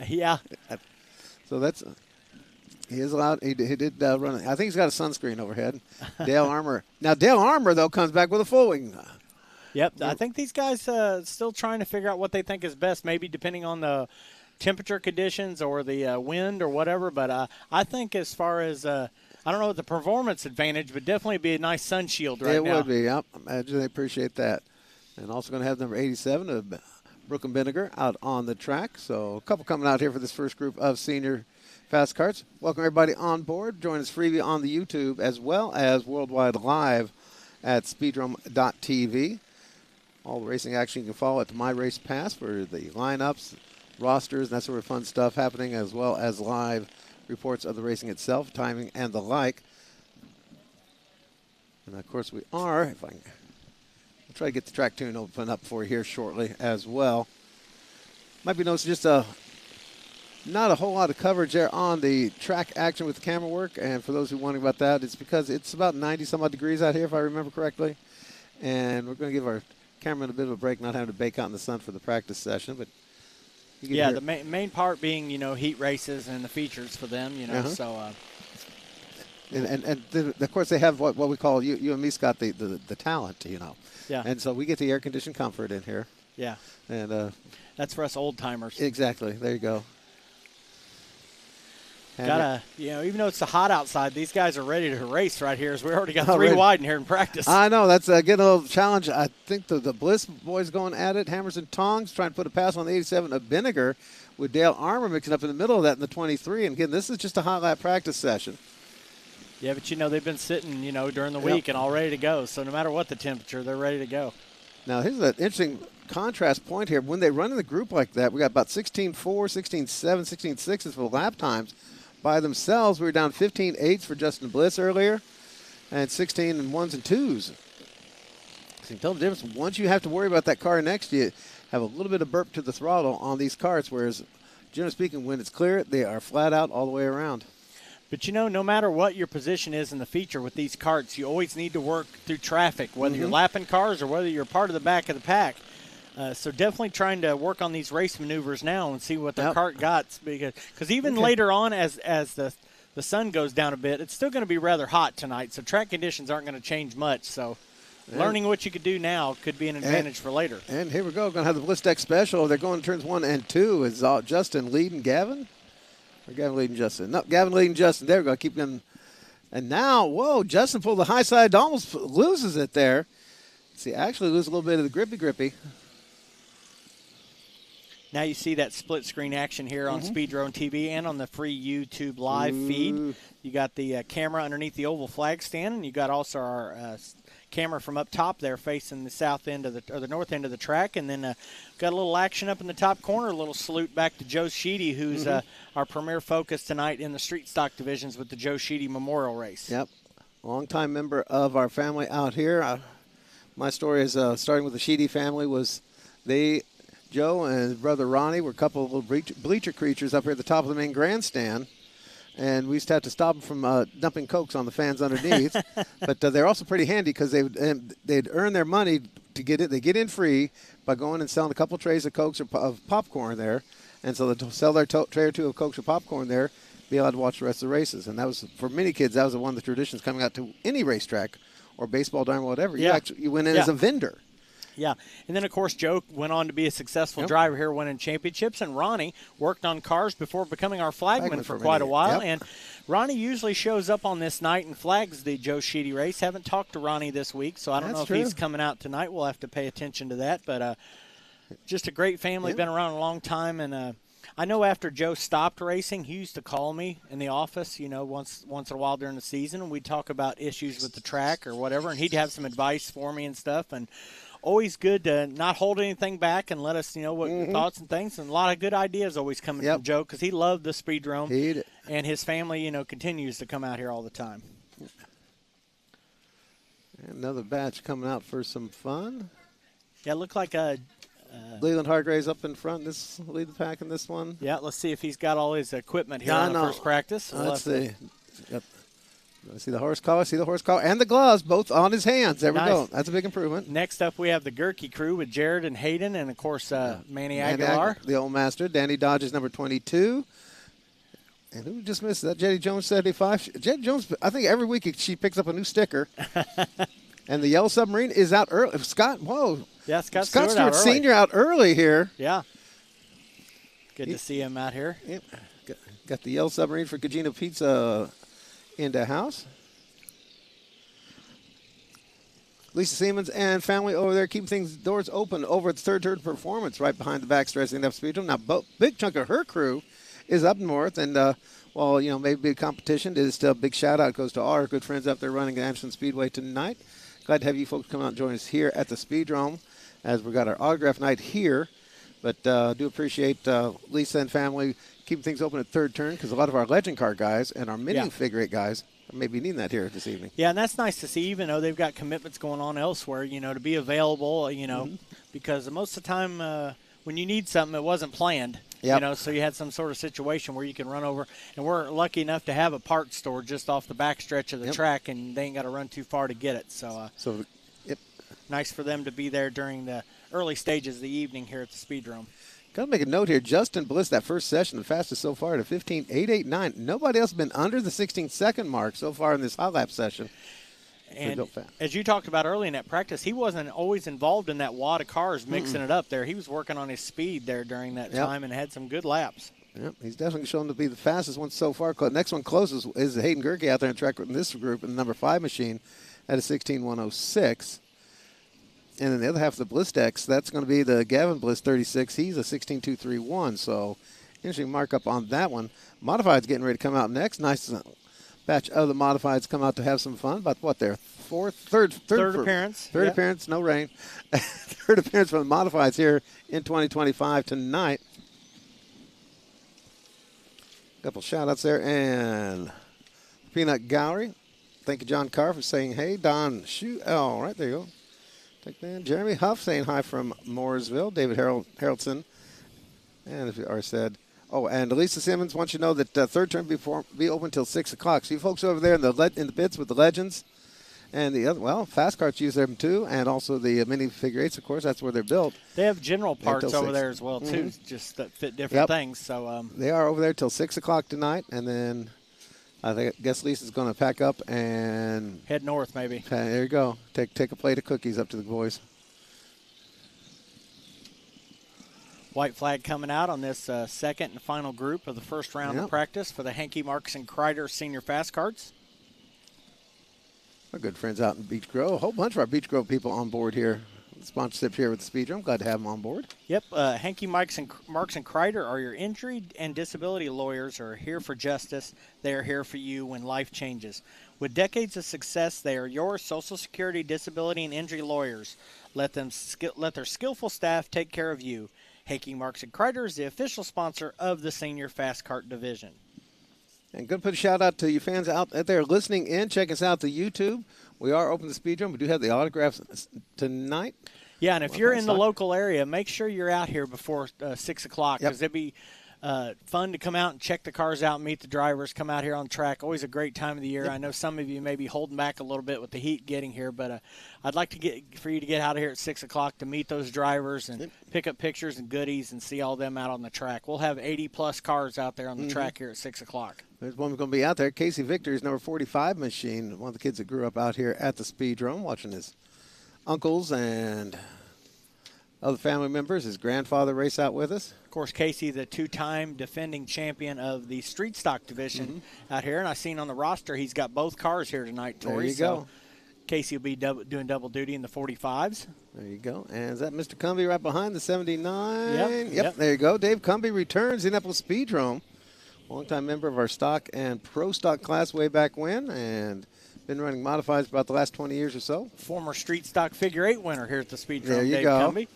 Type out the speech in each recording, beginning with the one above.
Yeah. So that's he is allowed. He did run. I think he's got a sunscreen overhead. Dale Armour. Now Dale Armour though comes back with a full wing. Yep. I think these guys still trying to figure out what they think is best, maybe depending on the temperature conditions or the wind or whatever. But I think as far as I don't know the performance advantage, but definitely be a nice sun shield right now. It would be. Yep. Imagine they appreciate that. And also going to have number 87 of Brooklyn Vinegar out on the track. So a couple coming out here for this first group of senior Faskarts. Welcome everybody on board. Join us freely on the YouTube as well as worldwide live at speedrome.tv. All the racing action you can follow at the My Race Pass for the lineups, rosters, and that sort of fun stuff happening, as well as live reports of the racing itself, timing, and the like. And of course we are, if I can, I'll try to get the track tune open up for you here shortly as well. Might be noticed just not a whole lot of coverage there on the track action with the camera work, and for those who are wondering about that, it's because it's about 90 some odd degrees out here if I remember correctly, and we're going to give our cameraman a bit of a break, not having to bake out in the sun for the practice session. But yeah, the main part being, heat races and the features for them, so. And of course they have what we call, you and me, Scott, the talent, Yeah. And so we get the air-conditioned comfort in here. Yeah. And that's for us old-timers. Exactly. There you go. Even though it's so hot outside, these guys are ready to race right here as we already got three wide in here in practice. I know. That's getting a little challenge. I think the Bliss boys going at it, hammers and tongs, trying to put a pass on the 87 of Vinegar with Dale Armour mixing up in the middle of that in the 23. And again, this is just a hot lap practice session. Yeah, but they've been sitting, during the week and all ready to go. So no matter what the temperature, they're ready to go. Now, here's an interesting contrast point here. When they run in the group like that, we got about 16.4, 16.7, 16.6s for lap times. By themselves, we were down 15.8s for Justin Bliss earlier and 16 and 1s and 2s. So you can tell the difference. Once you have to worry about that car next to you, have a little bit of burp to the throttle on these carts, whereas, generally speaking, when it's clear, they are flat out all the way around. But, no matter what your position is in the feature with these carts, you always need to work through traffic, whether you're lapping cars or whether you're part of the back of the pack. So definitely trying to work on these race maneuvers now and see what their cart got. Because even later on, as the sun goes down a bit, it's still going to be rather hot tonight. So track conditions aren't going to change much. So learning what you could do now could be an advantage for later. And here we go. Going to have the Bliss Deck Special. They're going to turns 1 and 2. Is Justin leading Gavin? Or Gavin leading Justin? No, Gavin leading Justin. There we go. Keep them. And now, whoa, Justin pulled the high side, almost loses it there. See, actually lose a little bit of the grippy. Now you see that split screen action here on Speedrome TV and on the free YouTube live feed. You got the camera underneath the oval flag stand, and you got also our camera from up top there facing the south end of the north end of the track, and then got a little action up in the top corner. A little salute back to Joe Sheedy, who's our premier focus tonight in the street stock divisions with the Joe Sheedy Memorial Race. Yep, longtime member of our family out here. My story is starting with the Sheedy family was Joe and his brother Ronnie were a couple of little bleacher creatures up here at the top of the main grandstand, and we used to have to stop them from dumping Cokes on the fans underneath. But they're also pretty handy because they'd earn their money to get in. They get in free by going and selling a couple trays of Cokes or of popcorn there, and so they'd sell their tray or two of Cokes or popcorn there, be allowed to watch the rest of the races. And that was, for many kids, that was one of the traditions coming out to any racetrack or baseball diamond, whatever. Yeah. You went in as a vendor. Yeah, and then, of course, Joe went on to be a successful driver here, winning championships, and Ronnie worked on cars before becoming our flagman for quite a while. And Ronnie usually shows up on this night and flags the Joe Sheedy race. Haven't talked to Ronnie this week, so I don't know if he's coming out tonight. We'll have to pay attention to that. But just a great family, been around a long time. And I know after Joe stopped racing, he used to call me in the office, once in a while during the season, and we'd talk about issues with the track or whatever, and he'd have some advice for me and stuff. And always good to not hold anything back and let us know what your thoughts and things. And a lot of good ideas always coming from Joe because he loved the Speedrome. And his family, continues to come out here all the time. Another batch coming out for some fun. Yeah, it looked like Leland Hargraves up in front. This lead the pack in this one. Yeah, let's see if he's got all his equipment here on the first practice. Let's see. I see the horse collar, and the gloves, both on his hands. There we go. That's a big improvement. Next up, we have the Gerke crew with Jared and Hayden, and, of course, Manny Aguilar. The old master. Danny Dodge is number 22. And who just missed that? Jetty Jones, 75. Jetty Jones, I think every week she picks up a new sticker. And the Yellow Submarine is out early. Scott, whoa. Yeah, Scott Stewart Sr. out early here. Yeah. Good to see him out here. Yep. Got the Yellow Submarine for Gugino Pizza in the house. Lisa Siemens and family over there keeping things doors open over at the third turn performance right behind the backstretch of the Speedrome. Now, big chunk of her crew is up north, and while maybe big competition, it is still a big shout out goes to all our good friends up there running at Anderson Speedway tonight. Glad to have you folks come out and join us here at the Speedrome as we got our autograph night here. But do appreciate Lisa and family keeping things open at third turn because a lot of our legend car guys and our mini figure eight guys may be needing that here this evening. Yeah, and that's nice to see, even though they've got commitments going on elsewhere, to be available, because most of the time when you need something, it wasn't planned. Yep. So you had some sort of situation where you can run over. And we're lucky enough to have a parts store just off the backstretch of the track, and they ain't got to run too far to get it. So, nice for them to be there during the early stages of the evening here at the Speedrome. Got to make a note here. Justin Bliss, that first session, the fastest so far at a 15.889. Nobody else has been under the 16-second mark so far in this hot lap session. And as you talked about early in that practice, he wasn't always involved in that wad of cars mixing it up there. He was working on his speed there during that time and had some good laps. Yep, he's definitely shown to be the fastest one so far. Next one closest is Hayden Gerke out there on track in this group in the number 5 machine at a 16.106. And then the other half of the Bliss decks, that's going to be the Gavin Bliss 36. He's a 16.231. So interesting markup on that one. Modified's getting ready to come out next. Nice batch of the Modifieds come out to have some fun. About what there? Third appearance. Third appearance, no rain. Third appearance from the Modifieds here in 2025 tonight. Couple shout outs there. And Peanut Gallery. Thank you, John Carr, for saying hey. Don Shoe. Oh, right there you go. Jeremy Huff saying hi from Mooresville. David Harrelson. And if you are said, and Elisa Simmons wants you to know that third turn be open until 6 o'clock. So you folks over there in the pits with the Legends and the other, Faskarts use them too, and also the mini figure eights, of course. That's where they're built. They have general parts over there as well, too, just that fit different things. So they are over there till 6 o'clock tonight, and then I guess Lisa's going to pack up and head north, maybe. There you go. Take a plate of cookies up to the boys. White flag coming out on this second and final group of the first round of practice for the Hankey Marks and Kreider Senior Fast Carts. Our good friends out in Beech Grove. A whole bunch of our Beech Grove people on board here. Sponsorship here with the Speedrome. Glad to have them on board. Yep. Hankey Marks and Kreider are your injury and disability lawyers who are here for justice. They are here for you when life changes. With decades of success, they are your Social Security, disability, and injury lawyers. Let their skillful staff take care of you. Hankey Marks and Kreider is the official sponsor of the Senior Fast Kart Division. And going to put a shout out to you fans out there listening in. Check us out the YouTube. We are open to Speedrome. We do have the autographs tonight. Yeah, and if you're in the local area, make sure you're out here before 6 o'clock because it'd be fun to come out and check the cars out, meet the drivers, come out here on track. Always a great time of the year. Yep. I know some of you may be holding back a little bit with the heat getting here, but I'd like for you to get out of here at 6 o'clock to meet those drivers and pick up pictures and goodies and see all them out on the track. We'll have 80-plus cars out there on the track here at 6 o'clock. There's one going to be out there. Casey Victor's number 45 machine, one of the kids that grew up out here at the Speedrome, watching his uncles and other family members. His grandfather race out with us. Of course, Casey, the two-time defending champion of the street stock division out here. And I seen on the roster he's got both cars here tonight, Tori. There you go. Casey will be doing double duty in the 45s. There you go. And is that Mr. Cumbie right behind the 79? Yep. There you go. Dave Cumbie returns Indianapolis Speedrome. Longtime member of our stock and pro stock class way back when, and been running modifieds for about the last 20 years or so. Former street stock figure 8 winner here at the Speedrome. There you Dave go. Cumbie.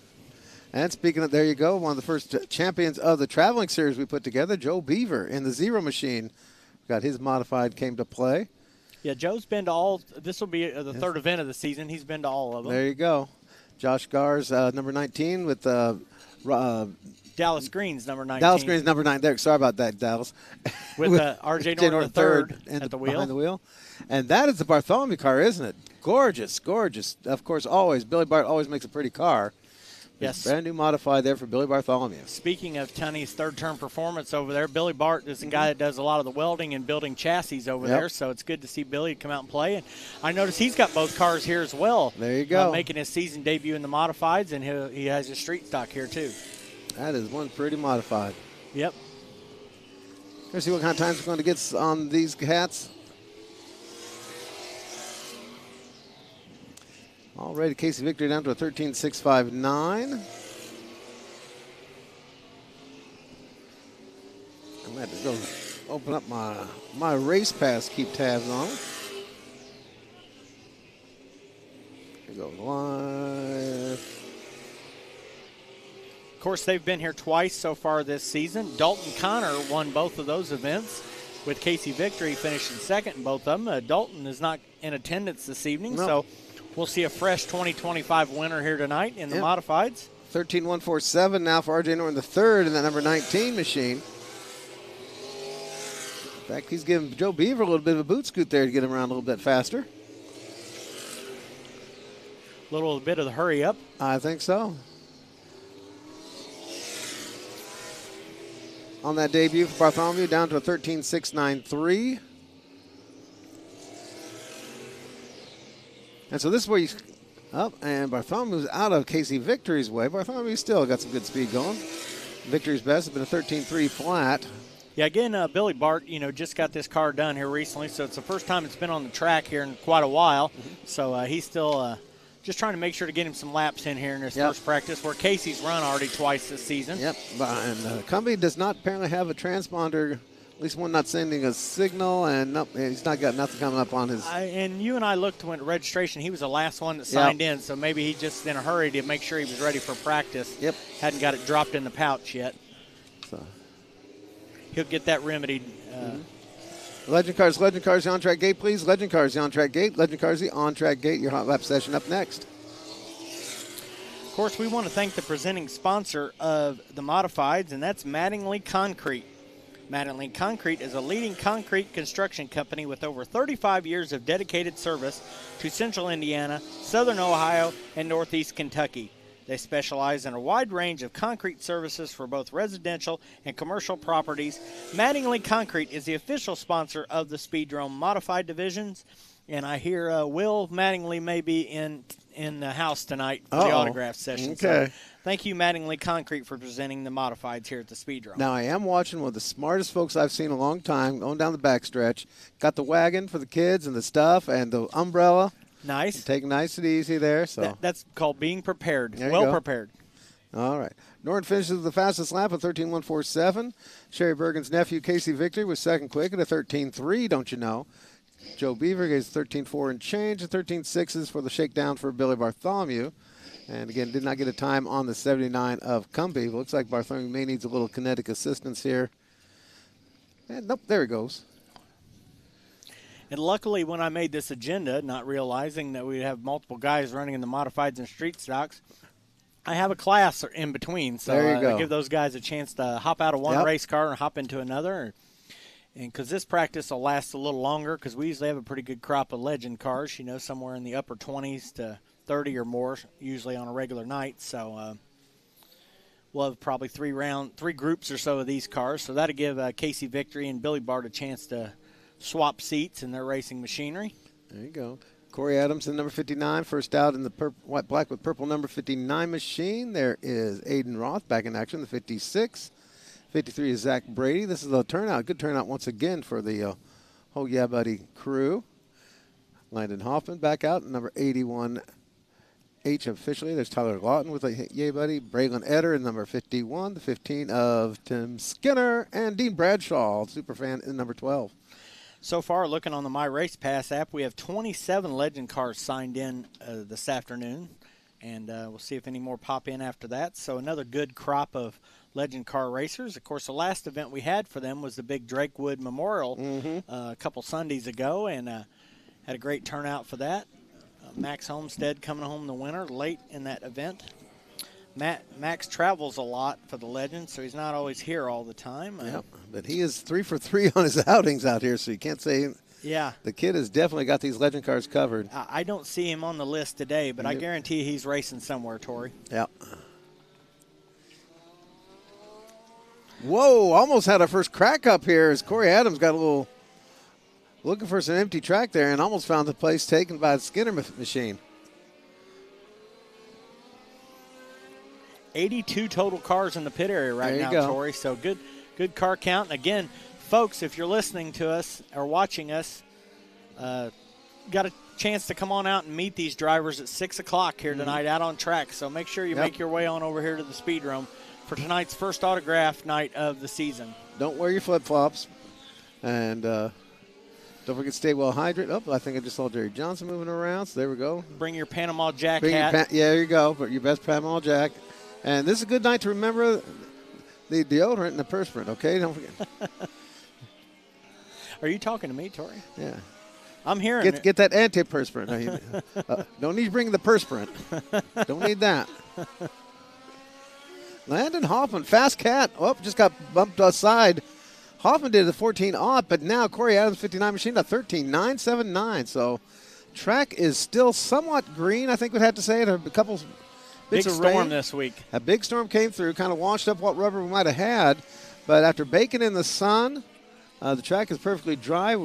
And speaking of, there you go, one of the first champions of the traveling series we put together, Joe Beaver in the Zero machine. Got his modified, came to play. Yeah, Joe's been to all. This will be the third event of the season. He's been to all of them. There you go. Josh Gars, number 19 with Dave Dallas Green's number 19. Dallas Green's number 9 there. Sorry about that, Dallas. With R.J. Norton third at the wheel. Behind the wheel. And that is the Bartholomew car, isn't it? Gorgeous, gorgeous. Of course, always. Billy Bart always makes a pretty car. Yes. Brand new modified there for Billy Bartholomew. Speaking of Tunney's third-term performance over there, Billy Bart is the guy that does a lot of the welding and building chassis over there, so it's good to see Billy come out and play. And I noticed he's got both cars here as well. There you go. Making his season debut in the modifieds, and he has his street stock here too. That is one pretty modified. Yep. Let's see what kind of times we're going to get on these hats. Already, Casey Victory down to a 13.659. I'm going to have to go open up my race pass, keep tabs on. Here goes live. Of course, they've been here twice so far this season. Dalton Connor won both of those events, with Casey Victory finishing second in both of them. Dalton is not in attendance this evening, so we'll see a fresh 2025 winner here tonight in the modifieds. 13.147 now for R.J. Norton the third in that number 19 machine. In fact, he's giving Joe Beaver a little bit of a boot scoot there to get him around a little bit faster. A little bit of the hurry up. I think so. On that debut for Bartholomew, down to a 13.693. And so this is where you up, and Bartholomew's out of Casey Victory's way. Bartholomew still got some good speed going. Victory's best has been a 13.3 flat. Yeah, again, Billy Bart, just got this car done here recently, so it's the first time it's been on the track here in quite a while. So he's still just trying to make sure to get him some laps in here in his first practice, where Casey's run already twice this season. Yep, and Cumbie does not apparently have a transponder, at least one not sending a signal, and he's not got nothing coming up on his. And you and I looked when registration. He was the last one that signed in, so maybe he just in a hurry to make sure he was ready for practice. Yep. Hadn't got it dropped in the pouch yet. So he'll get that remedied. Legend Cars, the on-track gate, please. Legend Cars, the on-track gate. Legend Cars, the on-track gate. Your hot lap session up next. Of course, we want to thank the presenting sponsor of the modifieds, and that's Mattingly Concrete. Mattingly Concrete is a leading concrete construction company with over 35 years of dedicated service to Central Indiana, Southern Ohio, and Northeast Kentucky. They specialize in a wide range of concrete services for both residential and commercial properties. Mattingly Concrete is the official sponsor of the Speedrome Modified divisions, and I hear Will Mattingly may be in the house tonight for the autograph session. Okay. So thank you, Mattingly Concrete, for presenting the modifieds here at the Speedrome. Now, I am watching one of the smartest folks I've seen in a long time going down the backstretch. Got the wagon for the kids and the stuff and the umbrella. Nice. Take nice and easy there. So that's called being prepared. Well prepared. All right. Norton finishes the fastest lap at 13.147. Sherry Bergen's nephew, Casey Victory, was second quick at a 13.3, don't you know. Joe Beaver gets 13.4 and change, and 13.6s for the shakedown for Billy Bartholomew. And again, did not get a time on the 79 of Cumbie. Looks like Bartholomew may needs a little kinetic assistance here. And nope, there he goes. And luckily, when I made this agenda, not realizing that we'd have multiple guys running in the modifieds and street stocks, I have a class in between. So there you go. I give those guys a chance to hop out of one race car and hop into another. And because this practice will last a little longer, because we usually have a pretty good crop of legend cars, somewhere in the upper 20s to 30 or more, usually on a regular night. So we'll have probably three groups or so of these cars. So that'll give Casey Victory and Billy Bart a chance to swap seats in their racing machinery. There you go. Corey Adams in number 59, first out in the white, black with purple number 59 machine. There is Aiden Roth back in action, the 56. 53 is Zach Brady. This is a turnout, good turnout once again for the whole Yeah Buddy crew. Landon Hoffman back out, number 81 H officially. There's Tyler Lawton with a Yeah Buddy. Braylon Eder in number 51, the 15 of Tim Skinner, and Dean Bradshaw, superfan, in number 12. So far, looking on the My Race Pass app, we have 27 legend cars signed in this afternoon, and we'll see if any more pop in after that. So another good crop of legend car racers. Of course, the last event we had for them was the big Drakewood Memorial a couple Sundays ago, and had a great turnout for that. Max Homestead coming home the winner late in that event. Max travels a lot for the Legend, so he's not always here all the time. Yeah, but he is 3 for 3 on his outings out here, so you can't say. Yeah. The kid has definitely got these Legend cars covered. I don't see him on the list today, but I guarantee he's racing somewhere, Tori. Yeah. Whoa, almost had our first crack up here as Corey Adams got a little looking for some empty track there and almost found the place taken by the Skinner machine. 82 total cars in the pit area right now, Tori. So good car count. And again, folks, if you're listening to us or watching us, got a chance to come on out and meet these drivers at 6 o'clock here tonight out on track. So make sure you make your way on over here to the Speedrome for tonight's first autograph night of the season. Don't wear your flip-flops. And don't forget to stay well hydrated. Oh, I think I just saw Jerry Johnson moving around. So there we go. Bring your Panama Jack hat. There you go. But your best Panama Jack. And this is a good night to remember the deodorant and the perspirant, okay? Don't forget. Are you talking to me, Tori? Yeah. I'm hearing it. Get that antiperspirant. Don't need to bring the perspirant. Don't need that. Landon Hoffman, fast cat. Oh, just got bumped aside. Hoffman did a 14-0, but now Corey Adams, 59 machine, a 13.979. So track is still somewhat green, I think we'd have to say. A couple bits of rain. Big storm this week. A big storm came through, kind of washed up what rubber we might have had. But after baking in the sun, the track is perfectly dry.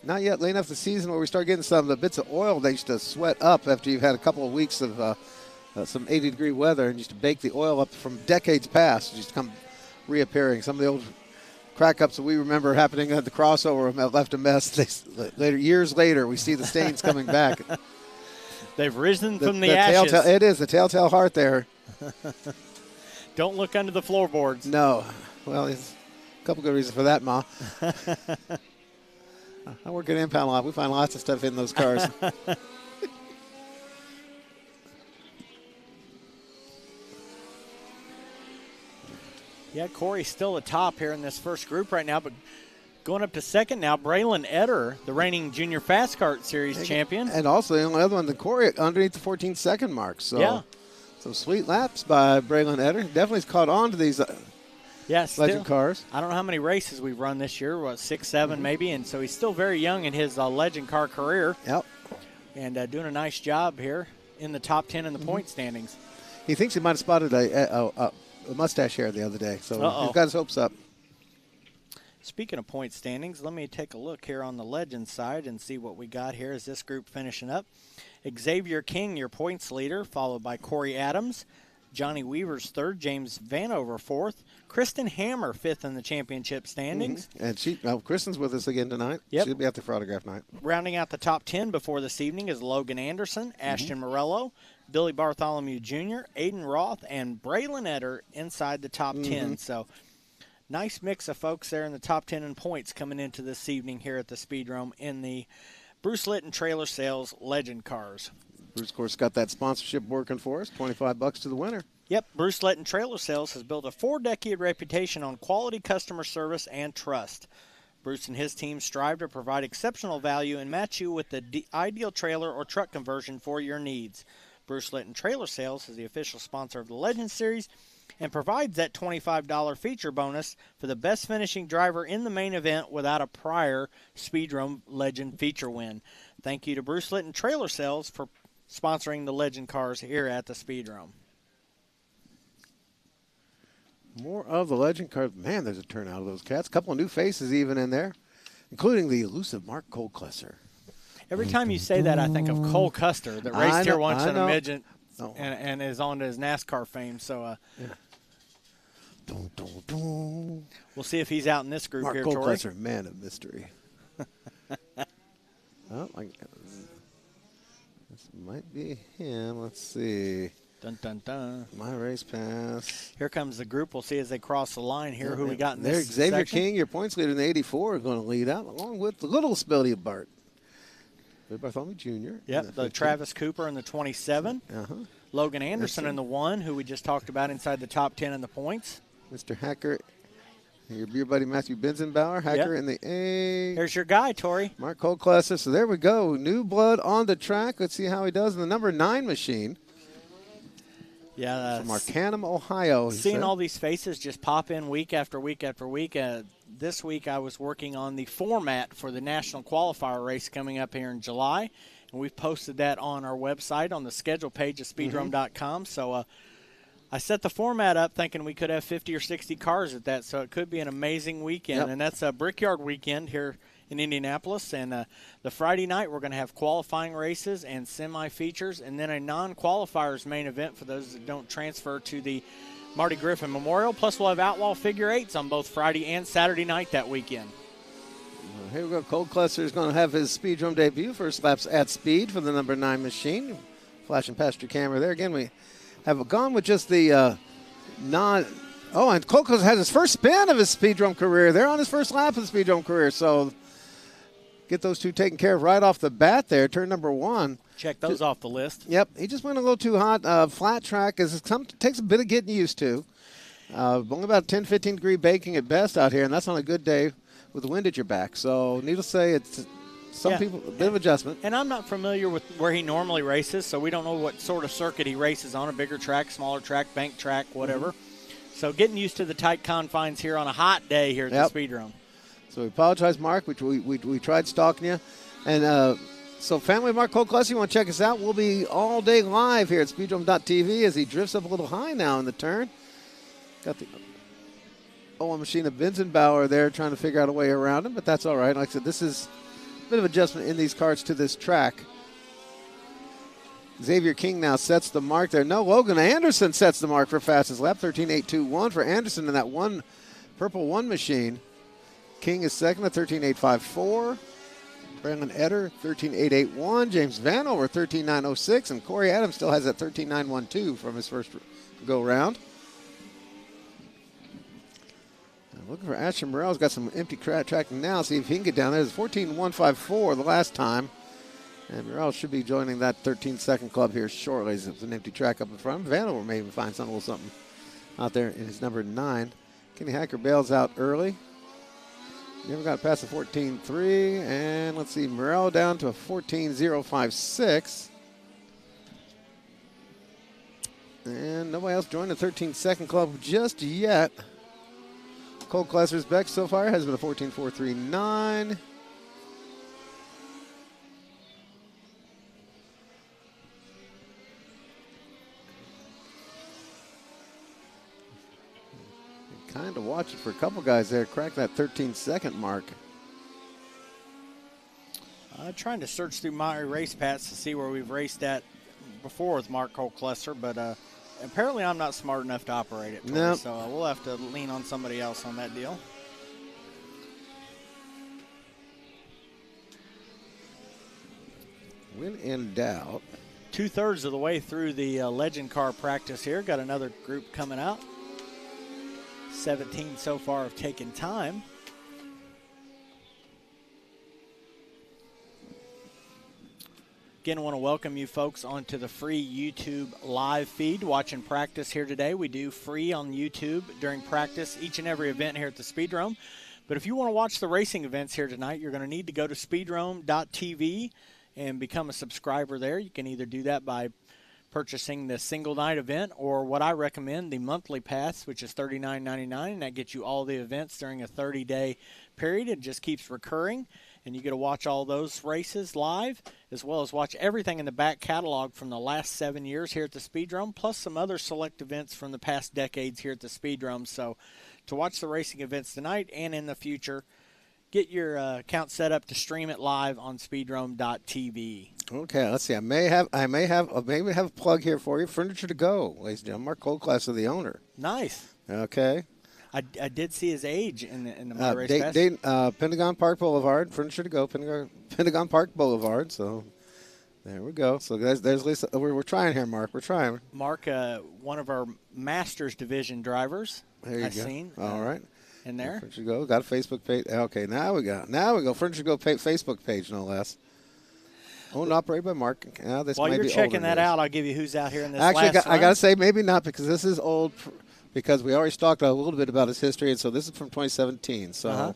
Not yet late enough the season where we start getting some of the bits of oil they used to sweat up after you've had a couple of weeks of some 80-degree weather and used to bake the oil up from decades past. It used to come reappearing. Some of the old crack-ups that we remember happening at the crossover left a mess. Years later, we see the stains coming back. They've risen from the ashes. It is the telltale heart there. Don't look under the floorboards. No. Well, there's a couple good reasons for that, Ma. I work at Impound Lot. We find lots of stuff in those cars. Yeah, Corey's still atop here in this first group right now, but going up to second now, Braylon Etter, the reigning Junior Faskarts Series champion. And also the only other one than Corey underneath the 14-second mark. So yeah. Some sweet laps by Braylon Etter. Definitely has caught on to these Legend cars. I don't know how many races we've run this year, 6, 7 maybe, and so he's still very young in his Legend car career. Yep. And doing a nice job here in the top 10 in the point standings. He thinks he might have spotted a mustache hair the other day, so he's got his hopes up. Speaking of point standings, let me take a look here on the Legend side and see what we got here as this group finishing up. Xavier King, your points leader, followed by Corey Adams. Johnny Weaver's third, James Vanover fourth, Kristen Hammer fifth in the championship standings. And Kristen's with us again tonight. Yep. She'll be out there for autograph night. Rounding out the top 10 before this evening is Logan Anderson, Ashton Morello, Billy Bartholomew Jr., Aiden Roth, and Braylon Etter inside the top 10. So nice mix of folks there in the top 10 in points coming into this evening here at the Speedrome in the Bruce Litton Trailer Sales Legend Cars. Bruce, of course, got that sponsorship working for us, $25 to the winner. Yep, Bruce Litton Trailer Sales has built a 4-decade reputation on quality customer service and trust. Bruce and his team strive to provide exceptional value and match you with the ideal trailer or truck conversion for your needs. Bruce Litton Trailer Sales is the official sponsor of the Legend Series and provides that $25 feature bonus for the best finishing driver in the main event without a prior Speedrome Legend feature win. Thank you to Bruce Litton Trailer Sales for sponsoring the Legend cars here at the Speedrome. More of the Legend cars. Man, there's a turnout of those cats. A couple of new faces even in there, including the elusive Mark Colclesser. Every time you say that, I think of Cole Custer that raced here once in a midget and is on to his NASCAR fame. So we'll see if he's out in this group Mark here, Colclesser, man of mystery. This might be him. Let's see. Dun, dun, dun. My race pass. Here comes the group. We'll see as they cross the line here who we got in this section. Xavier King, your points leader in the 84, is going to lead out, along with the little Billy Bart. Bartholomew Jr. Yep, the Travis Cooper in the 27. Logan Anderson in the 1, who we just talked about inside the top 10 in the points. Mr. Hacker, your beer buddy Matthew Benzenbauer, Hacker in the A. There's your guy, Tori. Mark Colclesser. So there we go. New blood on the track. Let's see how he does in the number 9 machine. Yeah, from Arcanum, Ohio. Seeing all these faces just pop in week after week after week. This week I was working on the format for the national qualifier race coming up here in July, and we've posted that on our website on the schedule page of speedrome.com. So I set the format up thinking we could have 50 or 60 cars at that, so it could be an amazing weekend. Yep. And that's a Brickyard weekend here in Indianapolis. And the Friday night we're going to have qualifying races and semi-features, and then a non-qualifiers main event for those that don't transfer to the Marty Griffin Memorial. Plus we'll have Outlaw figure eights on both Friday and Saturday night that weekend. Here we go. Cole Klesser is going to have his Speedrome debut. First laps at speed for the number 9 machine. Flashing past your camera there. Again, we have gone with just the non. Oh, and Cole Klesser has his first spin of his Speedrome career. They're on his first lap of the Speedrome career. So get those two taken care of right off the bat there. Turn number 1. Check those off the list. Yep. He just went a little too hot. Flat track takes a bit of getting used to. Only about 10, 15 degree baking at best out here, and that's on a good day with the wind at your back. So needless to say, it's some people, a bit of adjustment. And I'm not familiar with where he normally races, so we don't know what sort of circuit he races on, a bigger track, smaller track, bank track, whatever. So getting used to the tight confines here on a hot day here at the Speedrome. So we apologize, Mark. We tried stalking you. And so family of Mark Cole Klesser, you want to check us out? We'll be all day live here at Speedrome.tv as he drifts up a little high now in the turn. Got the Owen machine of Benzenbauer there trying to figure out a way around him, but that's all right. Like I said, this is a bit of adjustment in these carts to this track. Xavier King now sets the mark there. No, Logan Anderson sets the mark for fastest lap, 13.821 for Anderson in that one purple 1 machine. King is second at 13.854. Brandon Eder, 13.881. James Vanover, 13.906. And Corey Adams still has that 13.912 from his first go-round. Looking for Ashton Morrell's got some empty track now. See if he can get down there. It's 14.154 the last time. And Morrell should be joining that 13-second club here shortly. It's an empty track up in front. Vanover may even find a little something out there in his number 9. Kenny Hacker bails out early. Never got past the 14.3. And let's see, Morrell down to a 14.056. And nobody else joined the 13-second club just yet. Cole Klesser's Beck so far has been a 14.439. Kind of watch it for a couple guys there. Crack that 13-second mark. Trying to search through my race paths to see where we've raced at before with Mark Cole Klesser, but apparently I'm not smart enough to operate it. Nope. So we'll have to lean on somebody else on that deal. When in doubt. 2/3 of the way through the legend car practice here. Got another group coming out. 17 so far have taken time. Again, I want to welcome you folks onto the free YouTube live feed watching practice here today. We do free on YouTube during practice each and every event here at the Speedrome. But if you want to watch the racing events here tonight, you're going to need to go to speedrome.tv and become a subscriber there. You can either do that by purchasing the single night event, or what I recommend, the monthly pass, which is $39.99, and that gets you all the events during a 30-day period. It just keeps recurring, and you get to watch all those races live, as well as watch everything in the back catalog from the last 7 years here at the Speedrome, plus some other select events from the past decades here at the Speedrome. So to watch the racing events tonight and in the future, get your account set up to stream it live on speedrome.tv. Okay, let's see. I may have a plug here for you. Furniture to Go, ladies and gentlemen. Mark Cole Klesser, the owner. Nice. Okay. I did see his age in the My Race Pass. Pentagon Park Boulevard. Furniture to Go, Pentagon Park Boulevard. So there we go. So there's Lisa. We're trying here, Mark. We're trying. Mark, one of our Masters Division drivers. There you I've go. seen. All right. In there. Furniture to Go. Got a Facebook page. Okay, now we go. Furniture to Go Facebook page, no less. Owned and operated by Mark. This While may you're be checking older that news. out, I'll give you who's out here in this Actually, last I got to say maybe not, because this is old, because we already talked a little bit about his history, and so this is from 2017. So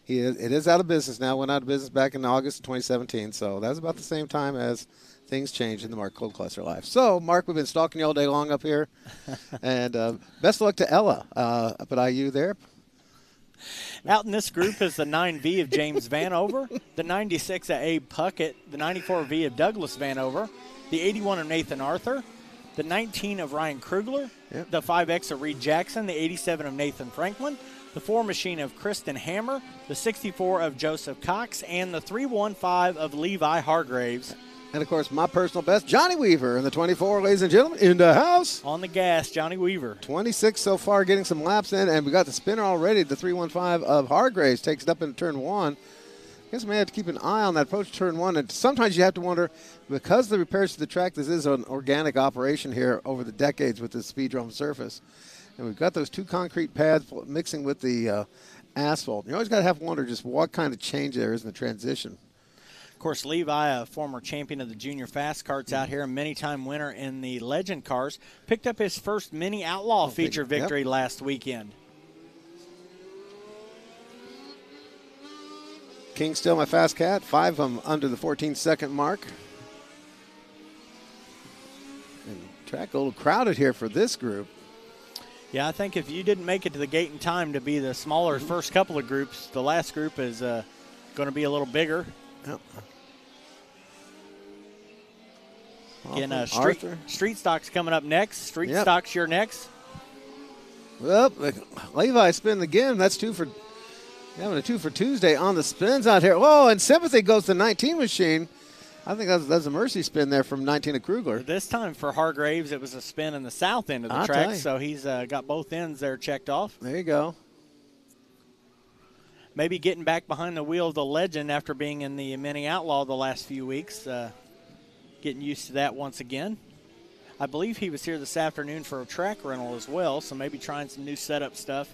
it is out of business now. Went out of business back in August of 2017. So that's about the same time as things change in the Mark Goldclasser life. So, Mark, we've been stalking you all day long up here. And best of luck to Ella up at IU there. Out in this group is the 9V of James Vanover, the 96 of Abe Puckett, the 94V of Douglas Vanover, the 81 of Nathan Arthur, the 19 of Ryan Krugler, the 5X of Reed Jackson, the 87 of Nathan Franklin, the 4 machine of Kristen Hammer, the 64 of Joseph Cox, and the 315 of Levi Hargraves. And, of course, my personal best, Johnny Weaver in the 24, ladies and gentlemen, in the house. On the gas, Johnny Weaver. 26 so far, getting some laps in, and we got the spinner already. The 315 of Hargraves takes it up into turn 1. I guess we may have to keep an eye on that approach to turn 1. And sometimes you have to wonder, because of the repairs to the track, this is an organic operation here over the decades with this Speedrome surface. And we've got those 2 concrete pads mixing with the asphalt. You always got to have to wonder just what kind of change there is in the transition. Of course, Levi, a former champion of the junior fast karts out here, a many-time winner in the Legend cars, picked up his first mini Outlaw feature victory last weekend. King still my fast cat, 5 of them under the 14-second mark. And track a little crowded here for this group. Yeah, I think if you didn't make it to the gate in time to be the smaller first couple of groups, the last group is going to be a little bigger. Yep. Again, street Stock's coming up next. Street Stock's your next. Well, Levi spinning again. That's having a 2 for Tuesday on the spins out here. Whoa, and sympathy goes to 19 machine. I think that's a mercy spin there from 19 to Krugler. This time for Hargraves, it was a spin in the south end of the track, so he's got both ends there checked off. There you go. Maybe getting back behind the wheel of the Legend after being in the mini Outlaw the last few weeks. Getting used to that once again. I believe he was here this afternoon for a track rental as well, so maybe trying some new setup stuff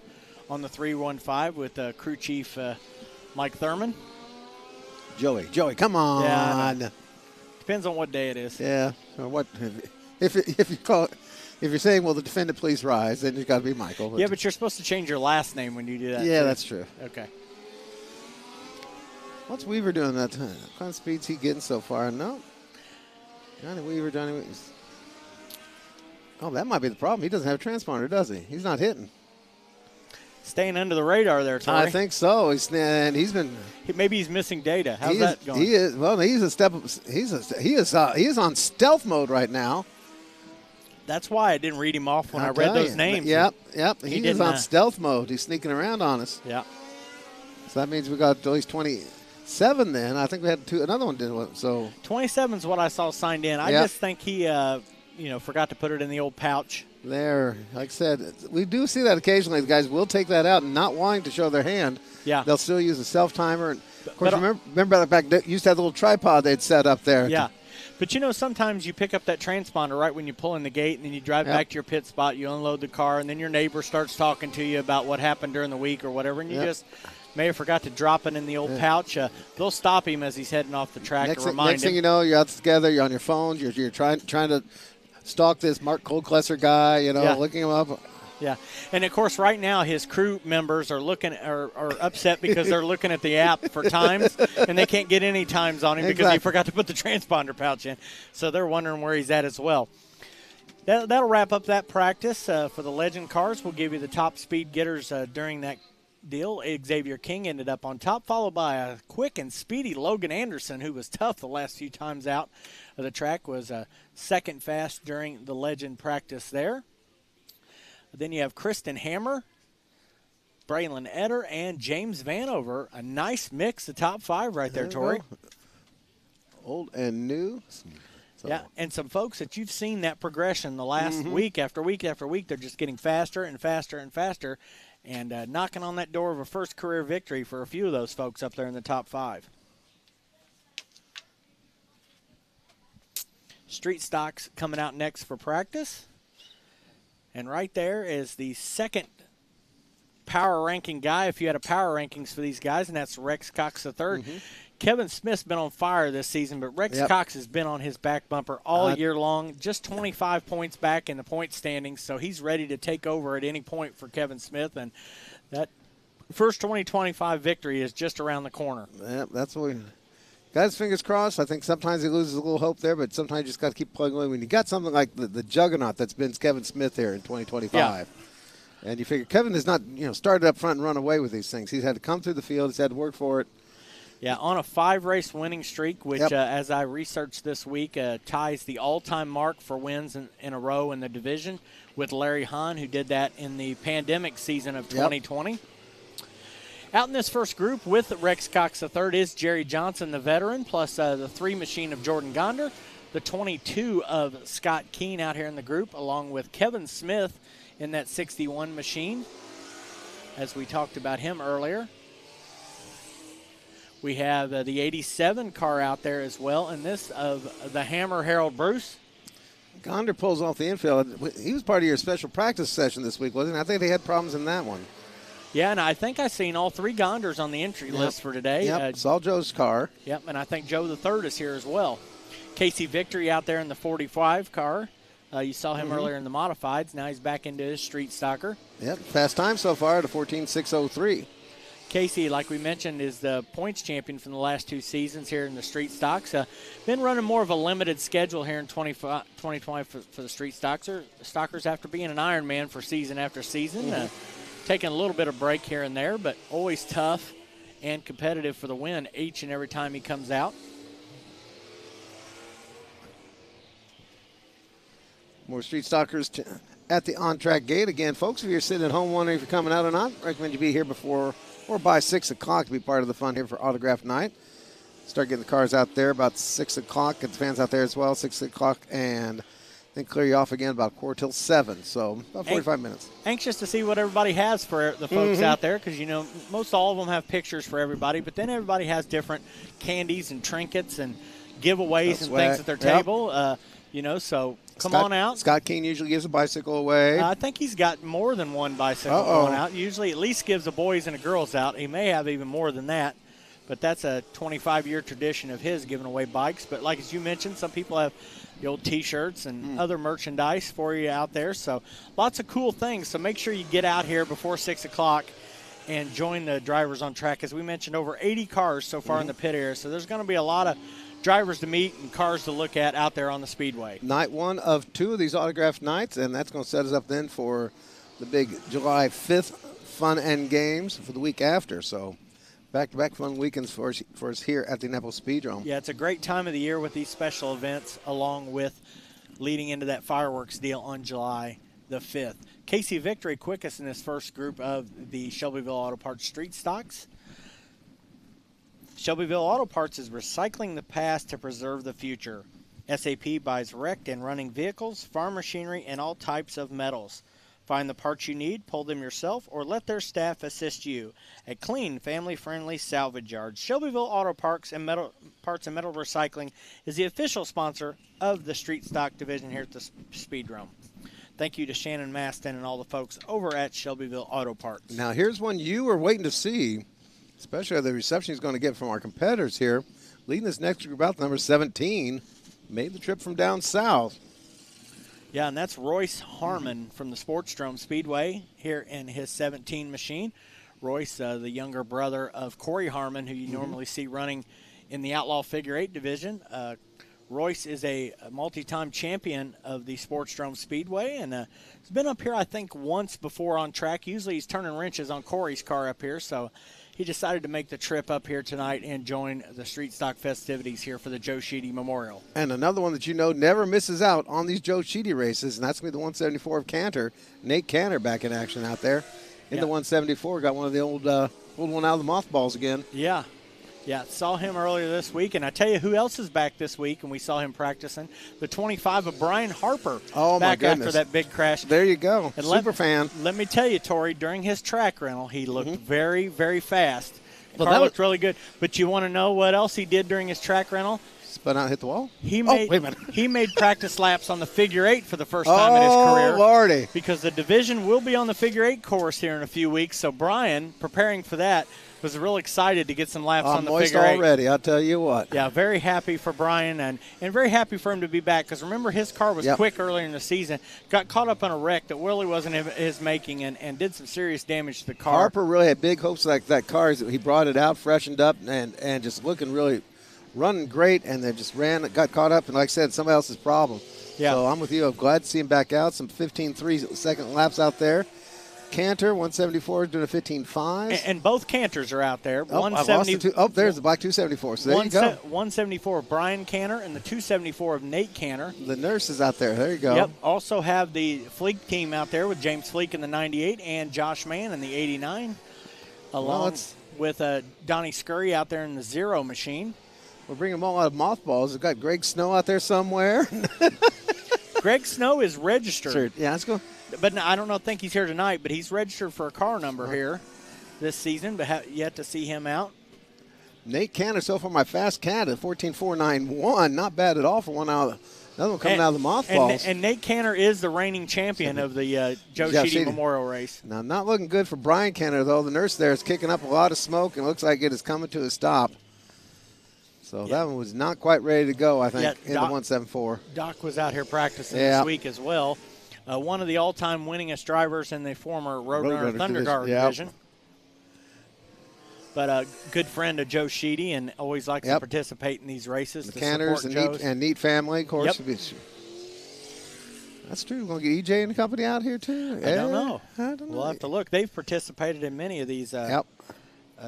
on the 315 with crew chief Mike Thurman. Joey, come on. Yeah, depends on what day it is. Yeah. What if you call it, if you're saying, "Will the defendant please rise?" Then it's got to be Michael. But but you're supposed to change your last name when you do that. Yeah, too. That's true. Okay. What's Weaver doing that time? What kind of speed's he getting so far? No. Johnny Weaver. Oh, that might be the problem. He doesn't have a transponder, does he? He's not hitting. Staying under the radar there, Tori. I think so. Maybe he's missing data. How's that going? He is. Well, he is on stealth mode right now. That's why I didn't read him off when I read those names. Yep. He is on stealth mode. He's sneaking around on us. Yeah. So that means we got at least 27 then. I think we had another one did it. So 27 is what I saw signed in. I just think he forgot to put it in the old pouch. There, like I said, we do see that occasionally. The guys will take that out and not wanting to show their hand. Yeah. They'll still use a self-timer. And of course, remember back then, used to have the little tripod they'd set up there. Yeah. But, sometimes you pick up that transponder right when you pull in the gate, and then you drive back to your pit spot, you unload the car, and then your neighbor starts talking to you about what happened during the week or whatever, and you just may have forgot to drop it in the old pouch. They'll stop him as he's heading off the track to remind him. Next thing you know, you're out together, you're on your phones, you're trying to stalk this Mark Goldclasser guy, looking him up. Yeah, and of course, right now his crew members are upset because they're looking at the app for times, and they can't get any times on him because he forgot to put the transponder pouch in. So they're wondering where he's at as well. That'll wrap up that practice for the Legend cars. We'll give you the top speed getters during that deal. Xavier King ended up on top, followed by a quick and speedy Logan Anderson, who was tough the last few times out of the track, was second fast during the Legend practice there. Then you have Kristen Hammer, Braylon Etter, and James Vanover. A nice mix of top 5 right there, Tori. Old and new. So. Yeah, and some folks that you've seen that progression the last week after week after week. They're just getting faster and faster and faster and knocking on that door of a first career victory for a few of those folks up there in the top 5. Street Stock's coming out next for practice. And right there is the second power ranking guy, if you had a power rankings for these guys, and that's Rex Cox III. Kevin Smith's been on fire this season, but Rex Cox has been on his back bumper all year long, just 25 points back in the point standings, so he's ready to take over at any point for Kevin Smith, and that first 2025 victory is just around the corner. Yeah, that's what got his fingers crossed. I think sometimes he loses a little hope there, but sometimes you just got to keep plugging away. When you got something like the juggernaut that's been Kevin Smith here in 2025, yeah. And you figure Kevin has not started up front and run away with these things. He's had to come through the field. He's had to work for it. Yeah, on a 5-race winning streak, which, as I researched this week, ties the all-time mark for wins in a row in the division with Larry Hahn, who did that in the pandemic season of 2020. Yep. Out in this first group with Rex Cox III is Jerry Johnson, the veteran, plus the 3 machine of Jordan Gonder, the 22 of Scott Keene out here in the group, along with Kevin Smith in that 61 machine, as we talked about him earlier. We have the 87 car out there as well, and this of the Hammer Harold Bruce. Gonder pulls off the infield. He was part of your special practice session this week, wasn't he? I think they had problems in that one. Yeah, and I think I've seen all 3 Gonders on the entry list for today. Yep, saw Joe's car. Yep, and I think Joe the third is here as well. Casey Victory out there in the 45 car. You saw him earlier in the modifieds. Now he's back into his street stocker. Yep, fast time so far at a 14.603. Casey, like we mentioned, is the points champion from the last 2 seasons here in the street stocks. Been running more of a limited schedule here in 2020 for the street stockers after being an Ironman for season after season. Taking a little bit of break here and there, but always tough and competitive for the win each and every time he comes out. More street stockers at the on-track gate. Again, folks, if you're sitting at home wondering if you're coming out or not, I recommend you be here before or by 6 o'clock to be part of the fun here for Autograph Night. Start getting the cars out there about 6 o'clock. Get the fans out there as well, 6 o'clock, and then clear you off again about 4 till 7. So about 45 minutes. Anxious to see what everybody has for the folks out there because, most all of them have pictures for everybody, but then everybody has different candies and trinkets and giveaways and things at their table, so come on out. Scott Keene usually gives a bicycle away. I think he's got more than one bicycle going out. Usually at least gives the boys and the girls out. He may have even more than that, but that's a 25-year tradition of his giving away bikes. But like as you mentioned, some people have the old T-shirts and other merchandise for you out there. So lots of cool things. So make sure you get out here before 6 o'clock and join the drivers on track. As we mentioned, over 80 cars so far in the pit area. So there's going to be a lot of drivers to meet and cars to look at out there on the speedway. Night 1 of 2 of these autographed nights, and that's going to set us up then for the big July 5th fun and games for the week after. So back-to-back fun weekends for us here at the Indianapolis Speedrome. Yeah, it's a great time of the year with these special events along with leading into that fireworks deal on July the 5th. Casey Victory quickest in this first group of the Shelbyville Auto Parts Street Stocks. Shelbyville Auto Parts is recycling the past to preserve the future. SAP buys wrecked and running vehicles, farm machinery, and all types of metals. Find the parts you need, pull them yourself, or let their staff assist you. A clean, family-friendly salvage yard. Shelbyville Auto Parts and Metal Recycling is the official sponsor of the Street Stock Division here at the Speedrome. Thank you to Shannon Maston and all the folks over at Shelbyville Auto Parts. Now here's one you were waiting to see, especially the reception he's going to get from our competitors here. Leading this next group out, number 17, made the trip from down south. Yeah, and that's Royce Harmon from the Speedrome Speedway here in his 17 machine. Royce, the younger brother of Corey Harmon, who you normally see running in the Outlaw Figure 8 division. Royce is a multi-time champion of the Speedrome Speedway, and he's been up here, I think, once before on track. Usually he's turning wrenches on Corey's car up here, so he decided to make the trip up here tonight and join the street stock festivities here for the Joe Sheedy Memorial. And another one that never misses out on these Joe Sheedy races, and that's going to be the 174 of Cantor. Nate Cantor back in action out there in the 174. Got one of the old one out of the mothballs again. Yeah, saw him earlier this week, and I tell you who else is back this week, and we saw him practicing, the 25 of Brian Harper. Oh, my goodness. After that big crash. There you go. And Super fan. Let me tell you, Tori, during his track rental, he looked very, very fast. The car looked really good. But you want to know what else he did during his track rental? Spun out and hit the wall? Wait a minute. He made practice laps on the Figure 8 for the first time in his career. Oh, Lordy. Because the division will be on the Figure 8 course here in a few weeks. So Brian, preparing for that, was real excited to get some laps on the Figure 8. Already, I'll tell you what. Yeah, very happy for Brian and very happy for him to be back because remember his car was quick earlier in the season, got caught up in a wreck that really wasn't his making and did some serious damage to the car. Harper really had big hopes like that car. He brought it out, freshened up, and just looking really running great, and they just got caught up, and like I said, somebody else's problem. Yeah. So I'm with you. I'm glad to see him back out. Some 15.3-second laps out there. Cantor, 174, doing a 15.5. And both Cantors are out there. There's the black 274. So there you go. 174 of Brian Cantor and the 274 of Nate Cantor. The nurse is out there. There you go. Yep. Also have the Fleek team out there with James Fleek in the 98 and Josh Mann in the 89, along with Donnie Scurry out there in the 0 machine. We're bringing them all out of mothballs. We've got Greg Snow out there somewhere. Greg Snow is registered. Yeah, let's go. But I don't think he's here tonight, but he's registered for a car number here this season, but yet to see him out. Nate Cantor, so far my fast cat at 14.491. Not bad at all for one out. Another one coming out of the mothballs. And Nate Cantor is the reigning champion of the Joe Sheedy Memorial Race. Now, not looking good for Brian Cantor, though. The nurse there is kicking up a lot of smoke, and looks like it is coming to a stop. So that one was not quite ready to go, I think, in the 174. Doc was out here practicing this week as well. One of the all-time winningest drivers in the former Roadrunner Thundercar division. But a good friend of Joe Sheedy and always likes to participate in these races. The Canners and Neat family, of course. Yep. That's true. We're going to get EJ and the company out here, too? I don't know. We'll have to look. They've participated in many of these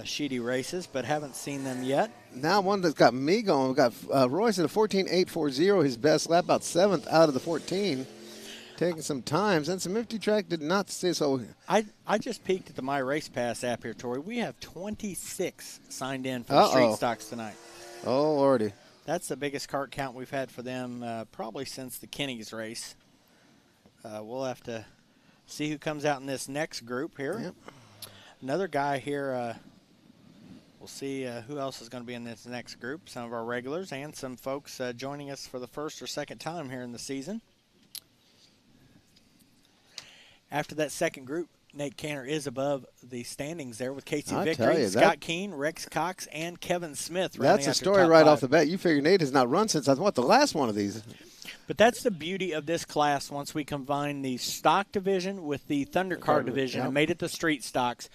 Sheedy races, but haven't seen them yet. Now one that's got me going. We've got Royce at a 14.840, his best lap, about 7th out of the 14. Taking some times, and some empty track did not stay so. I just peeked at the My Race Pass app here, Tori. We have 26 signed in for the street stocks tonight. Oh, Lordy. That's the biggest cart count we've had for them probably since the Kenny's race. We'll have to see who comes out in this next group here. Yep. Another guy here, we'll see who else is going to be in this next group. Some of our regulars and some folks joining us for the first or second time here in the season. After that second group, Nate Cantor is above the standings there with Casey Vickery, Scott Keene, Rex Cox, and Kevin Smith. That's a story right off the bat. You figure Nate has not run since, the last one of these. But that's the beauty of this class once we combine the stock division with the Thundercar division and made it the street stocks.